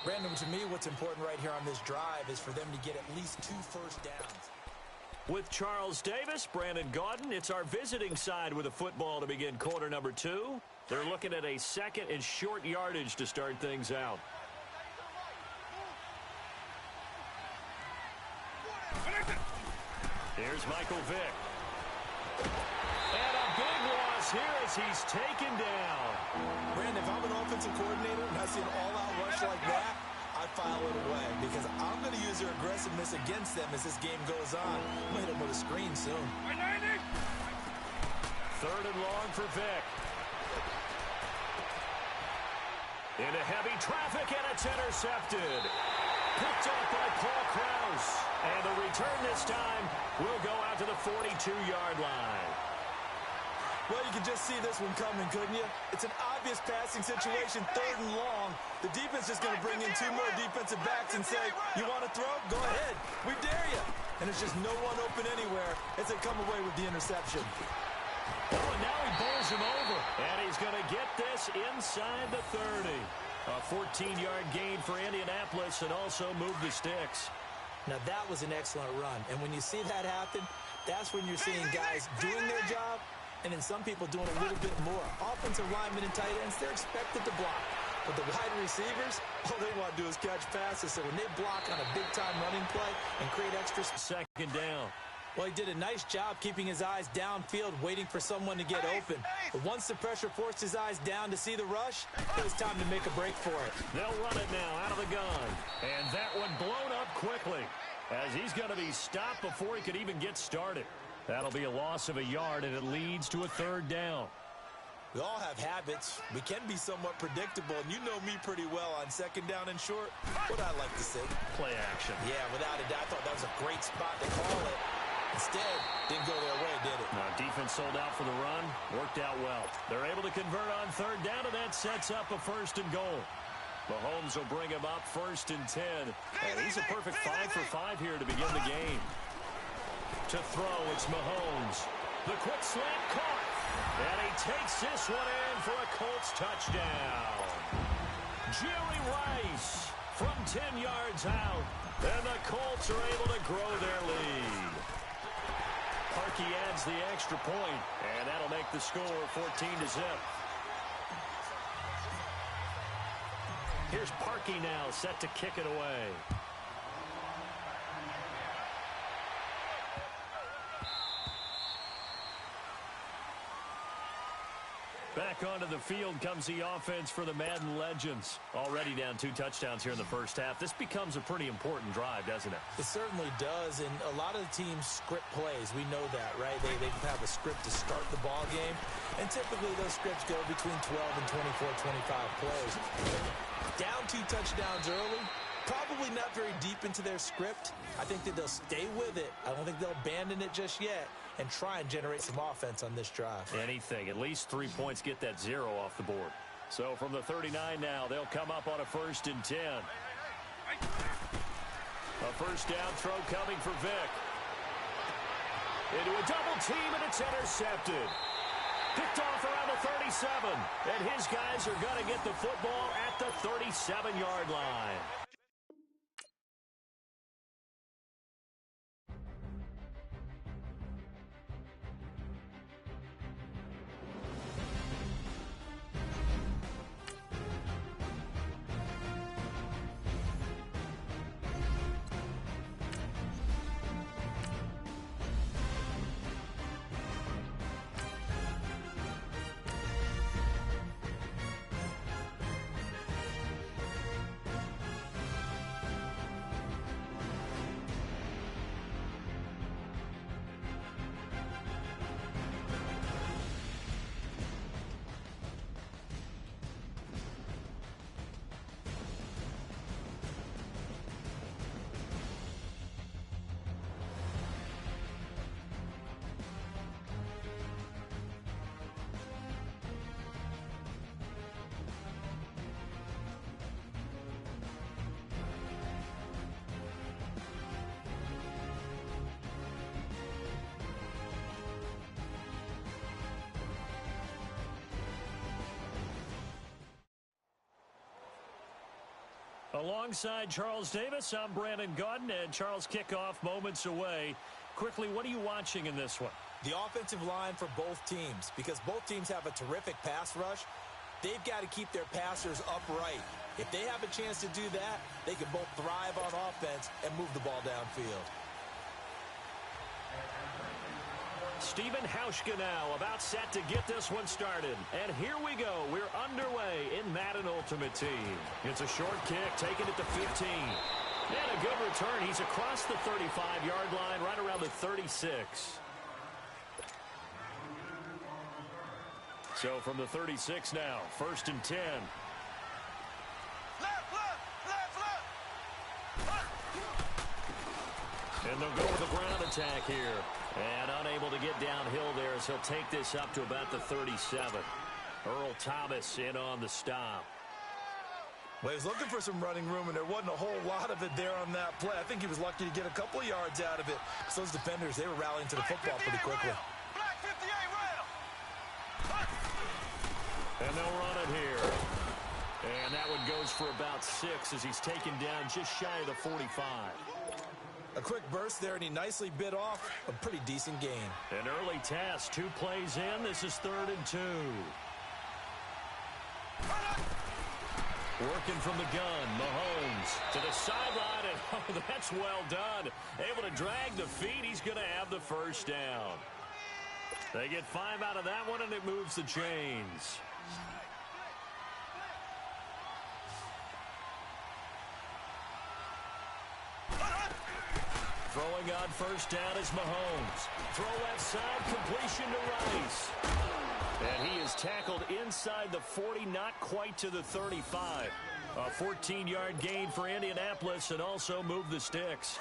Brandon, to me, what's important right here on this drive is for them to get at least 2 first downs. With Charles Davis, Brandon Gaudin, it's our visiting side with a football to begin quarter number 2. They're looking at a 2nd and short yardage to start things out. Here's Michael Vick. And a big loss here as he's taken down. Brandon, if I'm an offensive coordinator and I see an all-out rush like that, I file it away because I'm going to use their aggressiveness against them as this game goes on. I'm going to hit them with a screen soon. 3rd and long for Vick. Into heavy traffic, and it's intercepted. Picked off by Paul Krause. And the return this time will go out to the 42-yard line. Well, you can just see this one coming, couldn't you? It's an obvious passing situation, 3rd and long. The defense is going to bring in 2 more defensive backs and say, you want to throw? Go ahead. We dare you. And it's just no one open anywhere as they come away with the interception. Oh, and now he bowls him over. And he's going to get this inside the 30. A 14-yard gain for Indianapolis and also move the sticks. Now, that was an excellent run. And when you see that happen, that's when you're seeing guys doing their job and then some people doing a little bit more. Offensive linemen and tight ends, they're expected to block. But the wide receivers, all they want to do is catch passes. So when they block on a big-time running play and create extra 2nd down. Well, he did a nice job keeping his eyes downfield, waiting for someone to get open. But once the pressure forced his eyes down to see the rush, it was time to make a break for it. They'll run it now out of the gun. And that one blown up quickly as he's going to be stopped before he could even get started. That'll be a loss of a yard, and it leads to a 3rd down. We all have habits. We can be somewhat predictable, and you know me pretty well on 2nd down and short. What I like to say. Play action. Yeah, without a doubt, I thought that was a great spot to call it. Instead, didn't go their way, did it? Now, defense sold out for the run. Worked out well. They're able to convert on 3rd down, and that sets up a 1st and goal. Mahomes will bring him up 1st and 10. And he's a perfect 5 for 5 here to begin the game. To throw, it's Mahomes. The quick slant caught. And he takes this one in for a Colts touchdown. Jerry Rice from 10 yards out. And the Colts are able to grow their lead. Parkey adds the extra point, and that'll make the score 14-0. Here's Parkey now, set to kick it away. Back onto the field comes the offense for the Madden legends. Already down 2 touchdowns here in the first half. This becomes a pretty important drive, doesn't it? It certainly does, and a lot of the teams script plays. We know that, right? They have a script to start the ball game, and typically those scripts go between 12 and 24, 25 plays. Down 2 touchdowns early, probably not very deep into their script. I think that they'll stay with it. I don't think they'll abandon it just yet. and try and generate some offense on this drive. Anything. At least 3 points, get that 0 off the board. So from the 39 now, they'll come up on a 1st and 10. A first down throw coming for Vick. Into a double team, and it's intercepted. Picked off around the 37. And his guys are going to get the football at the 37-yard line. Alongside Charles Davis, I'm Brandon Gaudin, and Charles, kickoff moments away. Quickly, what are you watching in this one? The offensive line for both teams, because both teams have a terrific pass rush. They've got to keep their passers upright. If they have a chance to do that, they can both thrive on offense and move the ball downfield. Stephen Hauschka now about set to get this one started. And here we go. We're underway in Madden Ultimate Team. It's a short kick, taking it to 15. And a good return. He's across the 35-yard line, right around the 36. So from the 36 now, 1st and 10. And they'll go with a ground attack here. And unable to get downhill there as he'll take this up to about the 37. Earl Thomas in on the stop. Well, he was looking for some running room, and there wasn't a whole lot of it there on that play. I think he was lucky to get a couple of yards out of it. So those defenders, they were rallying to the football pretty quickly. And they'll run it here. And that one goes for about 6 as he's taken down just shy of the 45. A quick burst there, and he nicely bit off a pretty decent gain. An early test, 2 plays in. This is 3rd and 2. Working from the gun, Mahomes to the sideline, and oh, that's well done. Able to drag the feet. He's going to have the first down. They get 5 out of that one, and it moves the chains. Throwing on first down is Mahomes. Throw left side, completion to Rice. And he is tackled inside the 40, not quite to the 35. A 14-yard gain for Indianapolis and also move the sticks.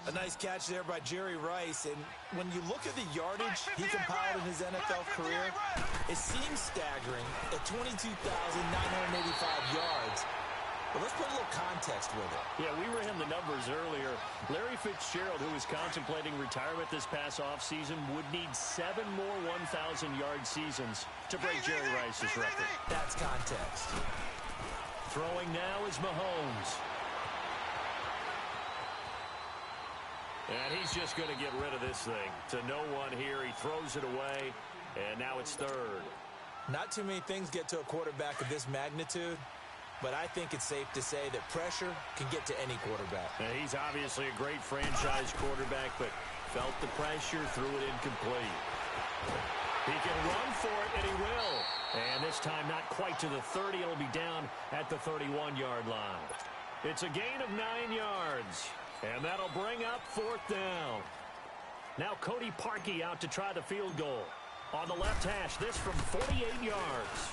A nice catch there by Jerry Rice. And when you look at the yardage he compiled in his NFL career, it seems staggering at 22,985 yards. But let's put a little context with it. Yeah, we ran the numbers earlier. Larry Fitzgerald, who was contemplating retirement this past offseason, would need 7 more 1,000-yard seasons to break Jerry Rice's record. That's context. Throwing now is Mahomes. And he's just going to get rid of this thing. To no one here. He throws it away, and now it's 3rd. Not too many things get to a quarterback of this magnitude. But I think it's safe to say that pressure can get to any quarterback. And he's obviously a great franchise quarterback, but felt the pressure, threw it incomplete. He can run for it, and he will. And this time not quite to the 30. It'll be down at the 31-yard line. It's a gain of 9 yards. And that'll bring up 4th down. Now Cody Parkey out to try the field goal. On the left hash, this from 48 yards.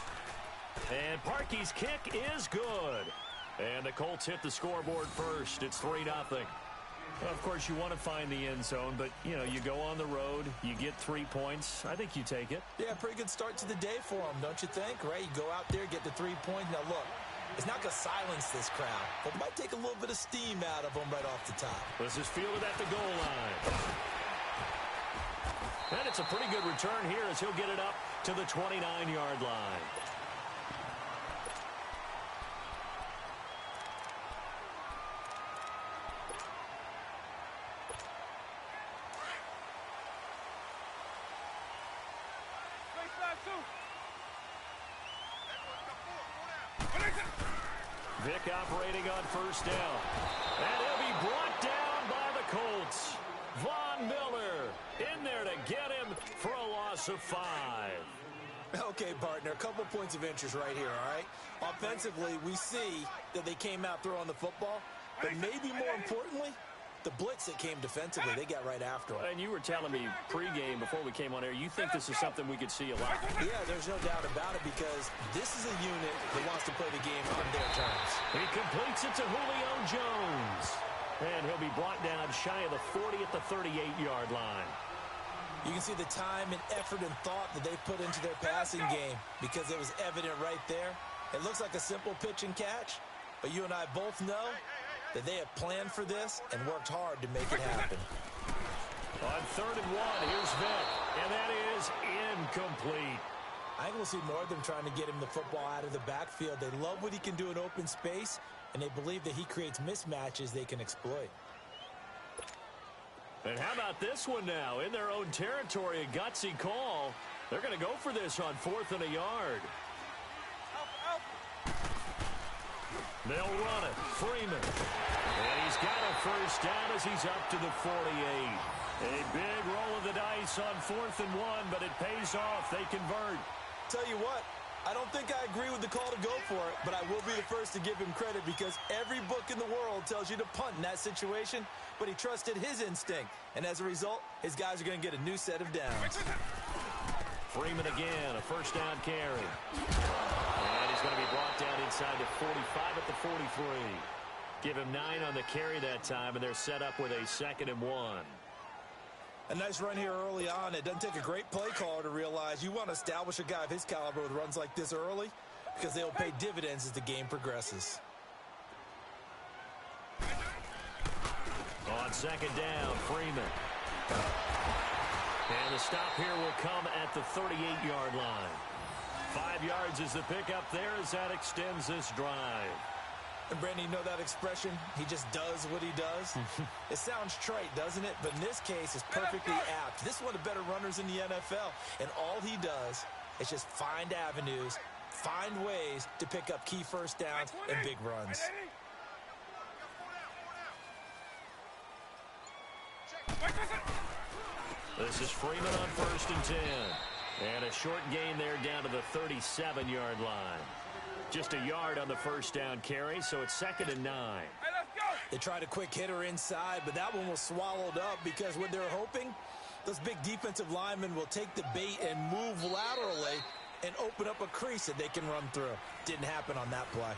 And Parkey's kick is good. And the Colts hit the scoreboard first. It's 3-0. Well, of course, you want to find the end zone, but, you know, you go on the road, you get 3 points. I think you take it. Yeah, pretty good start to the day for them, don't you think? Right? You go out there, get the 3 points. Now, look, it's not going to silence this crowd, but it might take a little bit of steam out of them right off the top. This is fielded at the goal line. And it's a pretty good return here as he'll get it up to the 29-yard line. Vic operating on first down. And he'll be brought down by the Colts. Von Miller in there to get him for a loss of 5. Okay, partner, a couple points of interest right here, all right? Offensively, we see that they came out throwing the football, but maybe more importantly, the blitz that came defensively, they got right after him. And you were telling me pregame before we came on air, you think this is something we could see a lot? Yeah, there's no doubt about it because this is a unit that wants to play the game on their terms. He completes it to Julio Jones. And he'll be brought down shy of the 40 at the 38-yard line. You can see the time and effort and thought that they put into their passing game because it was evident right there. It looks like a simple pitch and catch, but you and I both know that they have planned for this and worked hard to make it happen. On 3rd and 1, here's Vic, and that is incomplete. I think we'll see more of them trying to get him the football out of the backfield. They love what he can do in open space, and they believe that he creates mismatches they can exploit. And how about this one now? In their own territory, a gutsy call. They're going to go for this on 4th and a yard. They'll run it. Freeman. And he's got a first down as he's up to the 48. A big roll of the dice on 4th and 1, but it pays off. They convert. Tell you what, I don't think I agree with the call to go for it, but I will be the first to give him credit because every book in the world tells you to punt in that situation, but he trusted his instinct. And as a result, his guys are going to get a new set of downs. Freeman again, a first down carry. And he's going to be brought down inside the 45 at the 43. Give him 9 on the carry that time, and they're set up with a 2nd and 1. A nice run here early on. It doesn't take a great play caller to realize you want to establish a guy of his caliber with runs like this early because they'll pay dividends as the game progresses. On 2nd down, Freeman. And the stop here will come at the 38-yard line. 5 yards is the pickup there as that extends this drive. And Brandon, you know that expression? He just does what he does. It sounds trite, doesn't it? But in this case, it's perfectly apt. This is one of the better runners in the NFL. And all he does is just find avenues, find ways to pick up key first downs and big runs. This is Freeman on 1st and 10. And a short gain there down to the 37-yard line. Just a yard on the first down carry, so it's 2nd and 9. They tried a quick hitter inside, but that one was swallowed up because what they're hoping, those big defensive linemen will take the bait and move laterally and open up a crease that they can run through. Didn't happen on that play.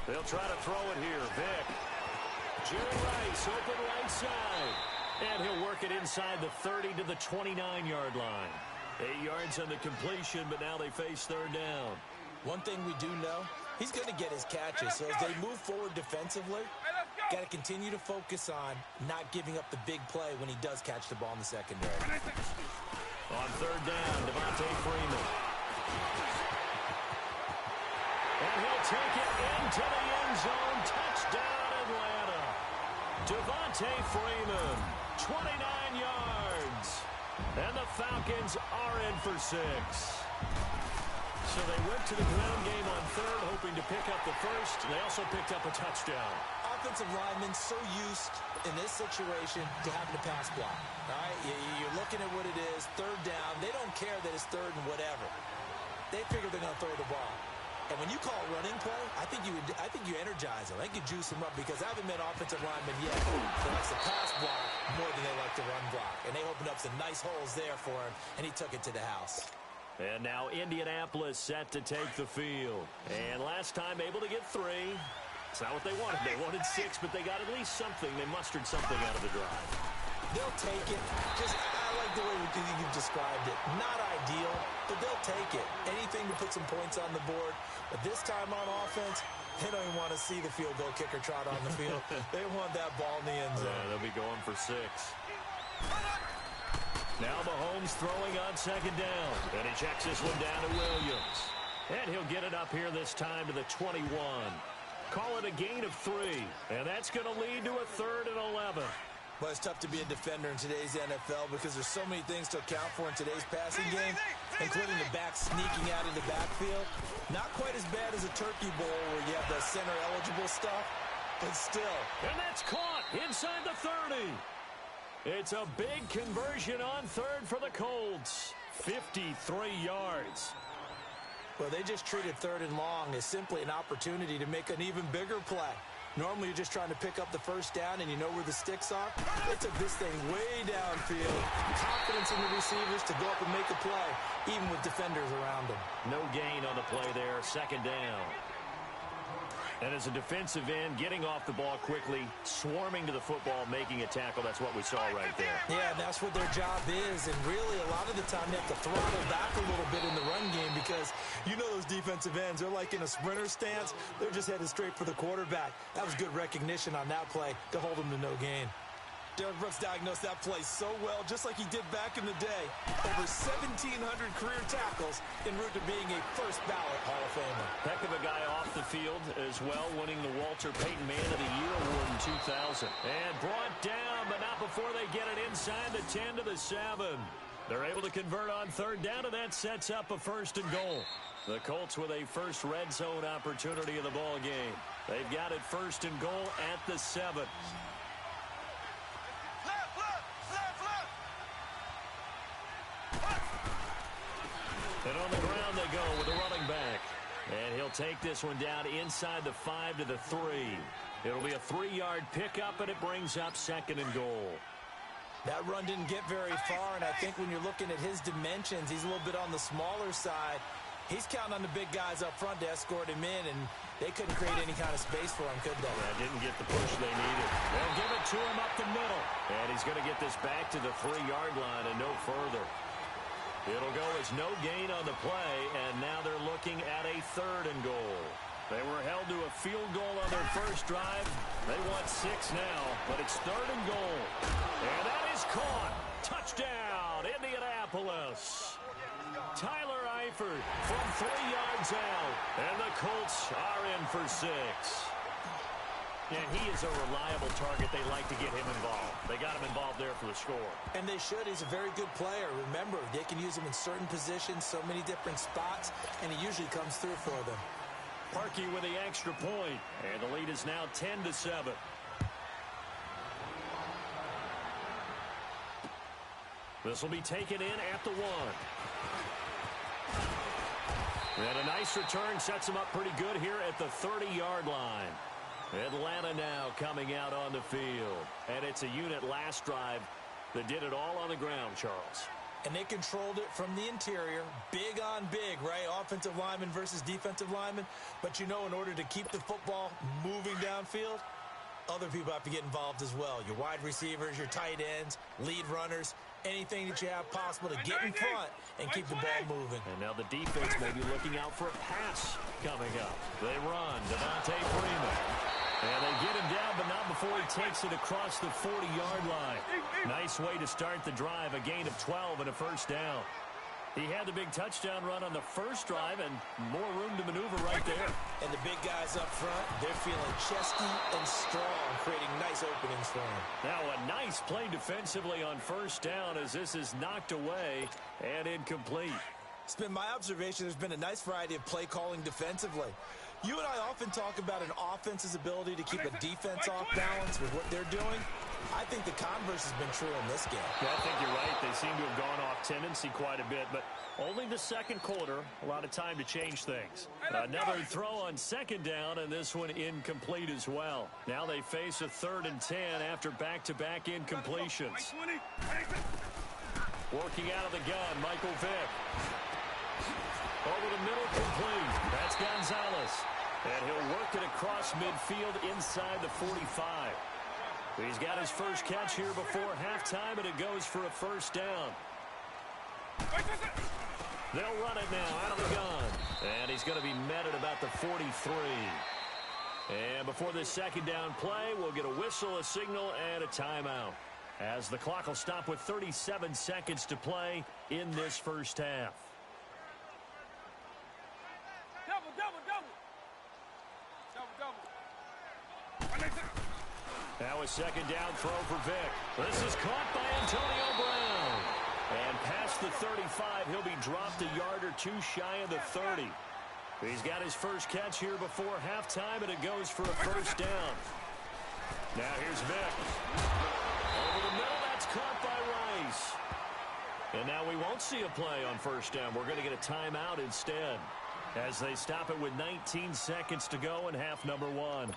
They'll try to throw it here. Vic. Jerry Rice, open right side. And he'll work it inside the 30 to the 29-yard line. 8 yards on the completion, but now they face 3rd down. One thing we do know, he's going to get his catches. So as they move forward defensively, got to continue to focus on not giving up the big play when he does catch the ball in the secondary. On 3rd down, Devontae Freeman. And he'll take it into the end zone. Touchdown, Atlanta. Devontae Freeman, 29 yards. And the Falcons are in for 6. So they went to the ground game on 3rd, hoping to pick up the first. They also picked up a touchdown. Offensive linemen so used in this situation to having to pass block. All right, you're looking at what it is, 3rd down. They don't care that it's 3rd and whatever. They figure they're going to throw the ball. And when you call a running play, I think you energize them. I think you juice them up because I haven't met offensive linemen yet that likes to pass block more than they like to run block. And they opened up some nice holes there for him, and he took it to the house. And now Indianapolis set to take the field. And last time able to get 3. It's not what they wanted. They wanted 6, but they got at least something. They mustered something out of the drive. They'll take it. I like the way you've described it. Not ideal, but they'll take it. Anything to put some points on the board. But this time on offense, they don't even want to see the field goal kicker trot on the field. They want that ball in the end zone. Yeah, they'll be going for 6. Now Mahomes throwing on second down. And he checks this one down to Williams. And he'll get it up here this time to the 21. Call it a gain of 3. And that's going to lead to a 3rd and 11. Well, it's tough to be a defender in today's NFL because there's so many things to account for in today's passing game, including the back sneaking out of the backfield. Not quite as bad as a turkey bowl where you have the center-eligible stuff, but still. And that's caught inside the 30. It's a big conversion on 3rd for the Colts. 53 yards. Well, they just treated 3rd and long as simply an opportunity to make an even bigger play. Normally, you're just trying to pick up the first down and you know where the sticks are. They took this thing way downfield. Confidence in the receivers to go up and make a play, even with defenders around them. No gain on the play there, 2nd down. And as a defensive end, getting off the ball quickly, swarming to the football, making a tackle, that's what we saw right there. Yeah, and that's what their job is. And really, a lot of the time, they have to throttle back a little bit in the run game because you know those defensive ends, they're like in a sprinter stance. They're just headed straight for the quarterback. That was good recognition on that play to hold them to no gain. Derek Brooks diagnosed that play so well, just like he did back in the day. Over 1,700 career tackles en route to being a first-ballot Hall of Famer. Heck of a guy off the field as well, winning the Walter Payton Man of the Year award in 2000. And brought down, but not before they get it inside the 10 to the 7. They're able to convert on 3rd down, and that sets up a 1st and goal. The Colts with a first red zone opportunity of the ball game. They've got it 1st and goal at the 7. And on the ground they go with the running back. And he'll take this one down inside the 5 to the 3. It'll be a 3-yard pickup, and it brings up 2nd and goal. That run didn't get very far, and I think when you're looking at his dimensions, he's a little bit on the smaller side. He's counting on the big guys up front to escort him in, and they couldn't create any kind of space for him, could they? Yeah, didn't get the push they needed. They'll give it to him up the middle. And he's going to get this back to the 3-yard line and no further. It'll go as no gain on the play, and now they're looking at a 3rd and goal. They were held to a field goal on their first drive. They want 6 now, but it's 3rd and goal. And that is caught. Touchdown, Indianapolis. Tyler Eifert from 3 yards out, and the Colts are in for 6. And he is a reliable target. They like to get him involved. They got him involved there for the score. And they should. He's a very good player. Remember, they can use him in certain positions, so many different spots, and he usually comes through for them. Parkey with the extra point, and the lead is now 10 to 7. This will be taken in at the 1. And a nice return sets him up pretty good here at the 30-yard line. Atlanta now coming out on the field. And it's a unit last drive that did it all on the ground, Charles. And they controlled it from the interior. Big on big, right? Offensive lineman versus defensive lineman. But you know, in order to keep the football moving downfield, other people have to get involved as well. Your wide receivers, your tight ends, lead runners, anything that you have possible to get in front and keep the ball moving. And now the defense may be looking out for a pass coming up. They run. Devontae Freeman. And they get him down, but not before he takes it across the 40-yard line. Nice way to start the drive. A gain of 12 and a 1st down. He had the big touchdown run on the first drive and more room to maneuver right there. And the big guys up front, they're feeling chesty and strong, creating nice openings for him. Now a nice play defensively on 1st down as this is knocked away and incomplete. It's been my observation there's been a nice variety of play calling defensively. You and I often talk about an offense's ability to keep a defense off balance with what they're doing. I think the converse has been true in this game. Yeah, I think you're right. They seem to have gone off tendency quite a bit, but only the second quarter. A lot of time to change things. Another throw on second down, and this one incomplete as well. Now they face a 3rd and 10 after back-to-back incompletions. Working out of the gun, Michael Vick. Over the middle, complete. That's Gonzalez. And he'll work it across midfield inside the 45. He's got his first catch here before halftime, and it goes for a first down. They'll run it now out of the gun. And he's going to be met at about the 43. And before this second down play, we'll get a whistle, a signal, and a timeout, as the clock will stop with 37 seconds to play in this first half. Now a second down throw for Vick. This is caught by Antonio Brown. And past the 35, he'll be dropped a yard or two shy of the 30. He's got his first catch here before halftime, and it goes for a first down. Now here's Vick. Over the middle, that's caught by Rice. And now we won't see a play on first down. We're going to get a timeout instead, as they stop it with 19 seconds to go in half number 1.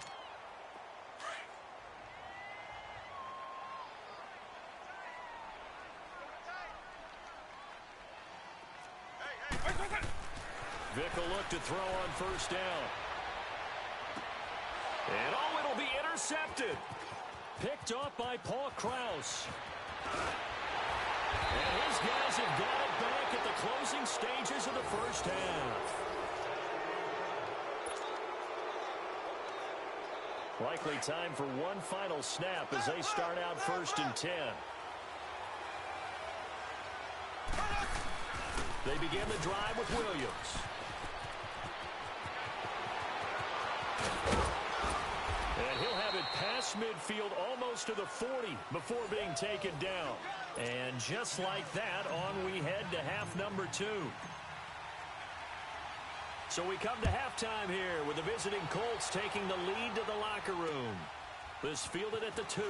Vick will look to throw on first down. And oh, it'll be intercepted. Picked off by Paul Krause. And his guys have got it back at the closing stages of the first half. Likely time for one final snap as they start out 1st and 10. They begin the drive with Williams. And he'll have it past midfield almost to the 40 before being taken down. And just like that, on we head to half number 2. So we come to halftime here with the visiting Colts taking the lead to the locker room. This fielded at the 2.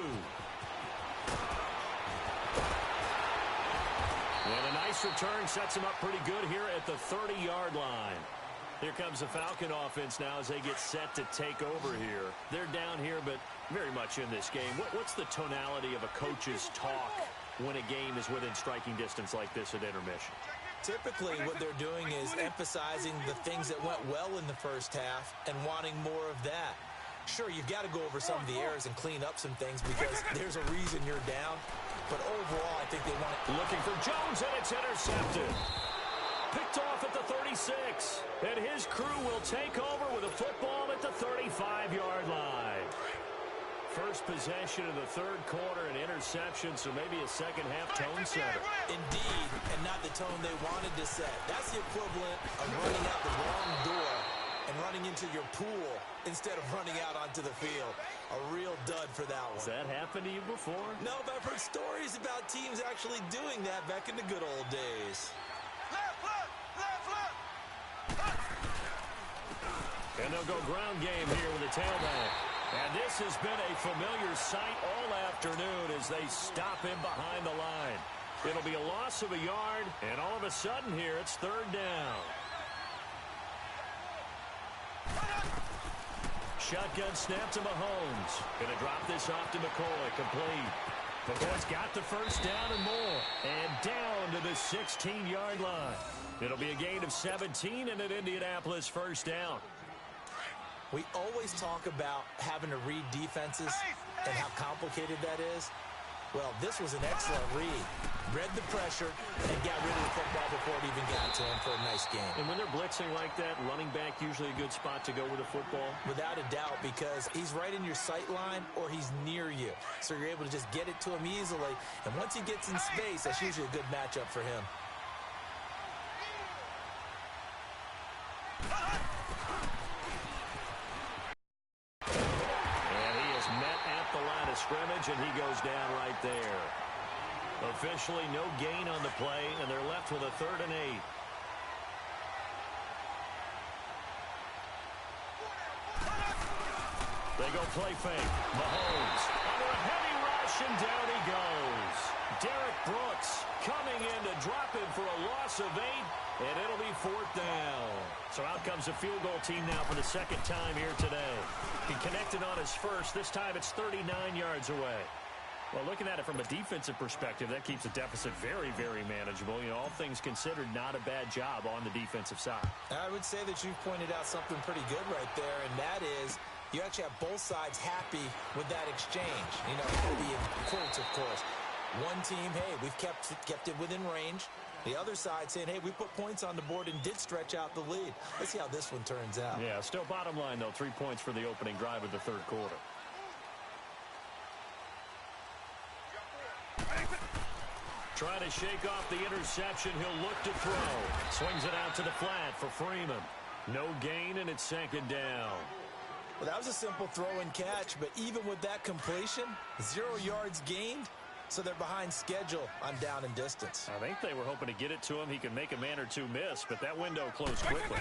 And a nice return sets him up pretty good here at the 30-yard line. Here comes the Falcon offense now as they get set to take over here. They're down here, but very much in this game. What's the tonality of a coach's talk when a game is within striking distance like this at intermission? Typically, what they're doing is emphasizing the things that went well in the first half and wanting more of that. Sure, you've got to go over some of the errors and clean up some things because there's a reason you're down. But overall, I think they want it. Looking for Jones, and it's intercepted. Picked off at the 36. And his crew will take over with a football at the 35-yard line. First possession of the third quarter, an interception, so maybe a second-half tone setter. Indeed, and not the tone they wanted to set. That's the equivalent of running out the wrong door and running into your pool instead of running out onto the field. A real dud for that one. Has that happened to you before? No, but I've heard stories about teams actually doing that back in the good old days. And they'll go ground game here with a tailback. And this has been a familiar sight all afternoon as they stop him behind the line. It'll be a loss of a yard, and all of a sudden here it's 3rd down. Shotgun snap to Mahomes. Going to drop this off to McCoy. Complete. McCoy's got the first down and more. And down to the 16-yard line. It'll be a gain of 17 and an Indianapolis first down. We always talk about having to read defenses and how complicated that is. Well, this was an excellent read. Read the pressure and got rid of the football before it even got to him for a nice game. And when they're blitzing like that, running back usually a good spot to go with the football? Without a doubt, because he's right in your sight line or he's near you. So you're able to just get it to him easily. And once he gets in space, that's usually a good matchup for him. Scrimmage, and he goes down right there. Officially no gain on the play, and they're left with a 3rd and 8. They go play fake. Mahomes under a heavy rush, and loss of 8, and it'll be 4th down. So out comes a field goal team now for the second time here today. He connected on his first. This time it's 39 yards away. Well, looking at it from a defensive perspective, that keeps the deficit very, very manageable. You know, all things considered, not a bad job on the defensive side. I would say that you've pointed out something pretty good right there, and that is you actually have both sides happy with that exchange. You know, happy in quotes, of course. One team, hey, we've kept it within range. The other side saying, hey, we put points on the board and did stretch out the lead. Let's see how this one turns out. Yeah, still bottom line, though, 3 points for the opening drive of the third quarter. Trying to shake off the interception. He'll look to throw. Swings it out to the flat for Freeman. No gain, and it's second down. Well, that was a simple throw and catch, but even with that completion, 0 yards gained, so they're behind schedule on down and distance. I think they were hoping to get it to him. He could make a man or two miss, but that window closed quickly.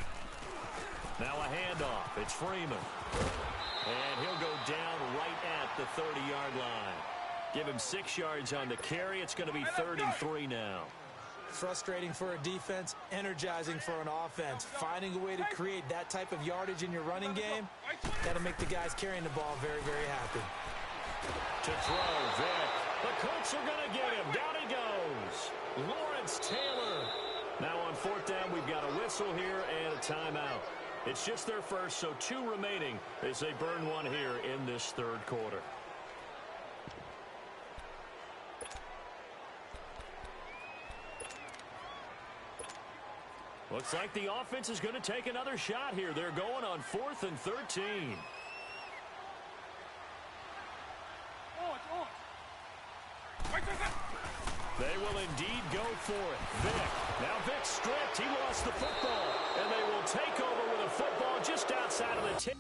Now a handoff. It's Freeman. And he'll go down right at the 30-yard line. Give him 6 yards on the carry. It's going to be 3rd and 3 now. Frustrating for a defense, energizing for an offense. Finding a way to create that type of yardage in your running game, that'll make the guys carrying the ball very, very happy. To throw, Vic. The Colts are going to get him. Down he goes. Lawrence Taylor. Now on 4th down, we've got a whistle here and a timeout. It's just their first, so 2 remaining as they burn one here in this third quarter. Looks like the offense is going to take another shot here. They're going on 4th and 13. They will indeed go for it. Vic. Now Vic stripped. He lost the football. And they will take over with a football just outside of the 10.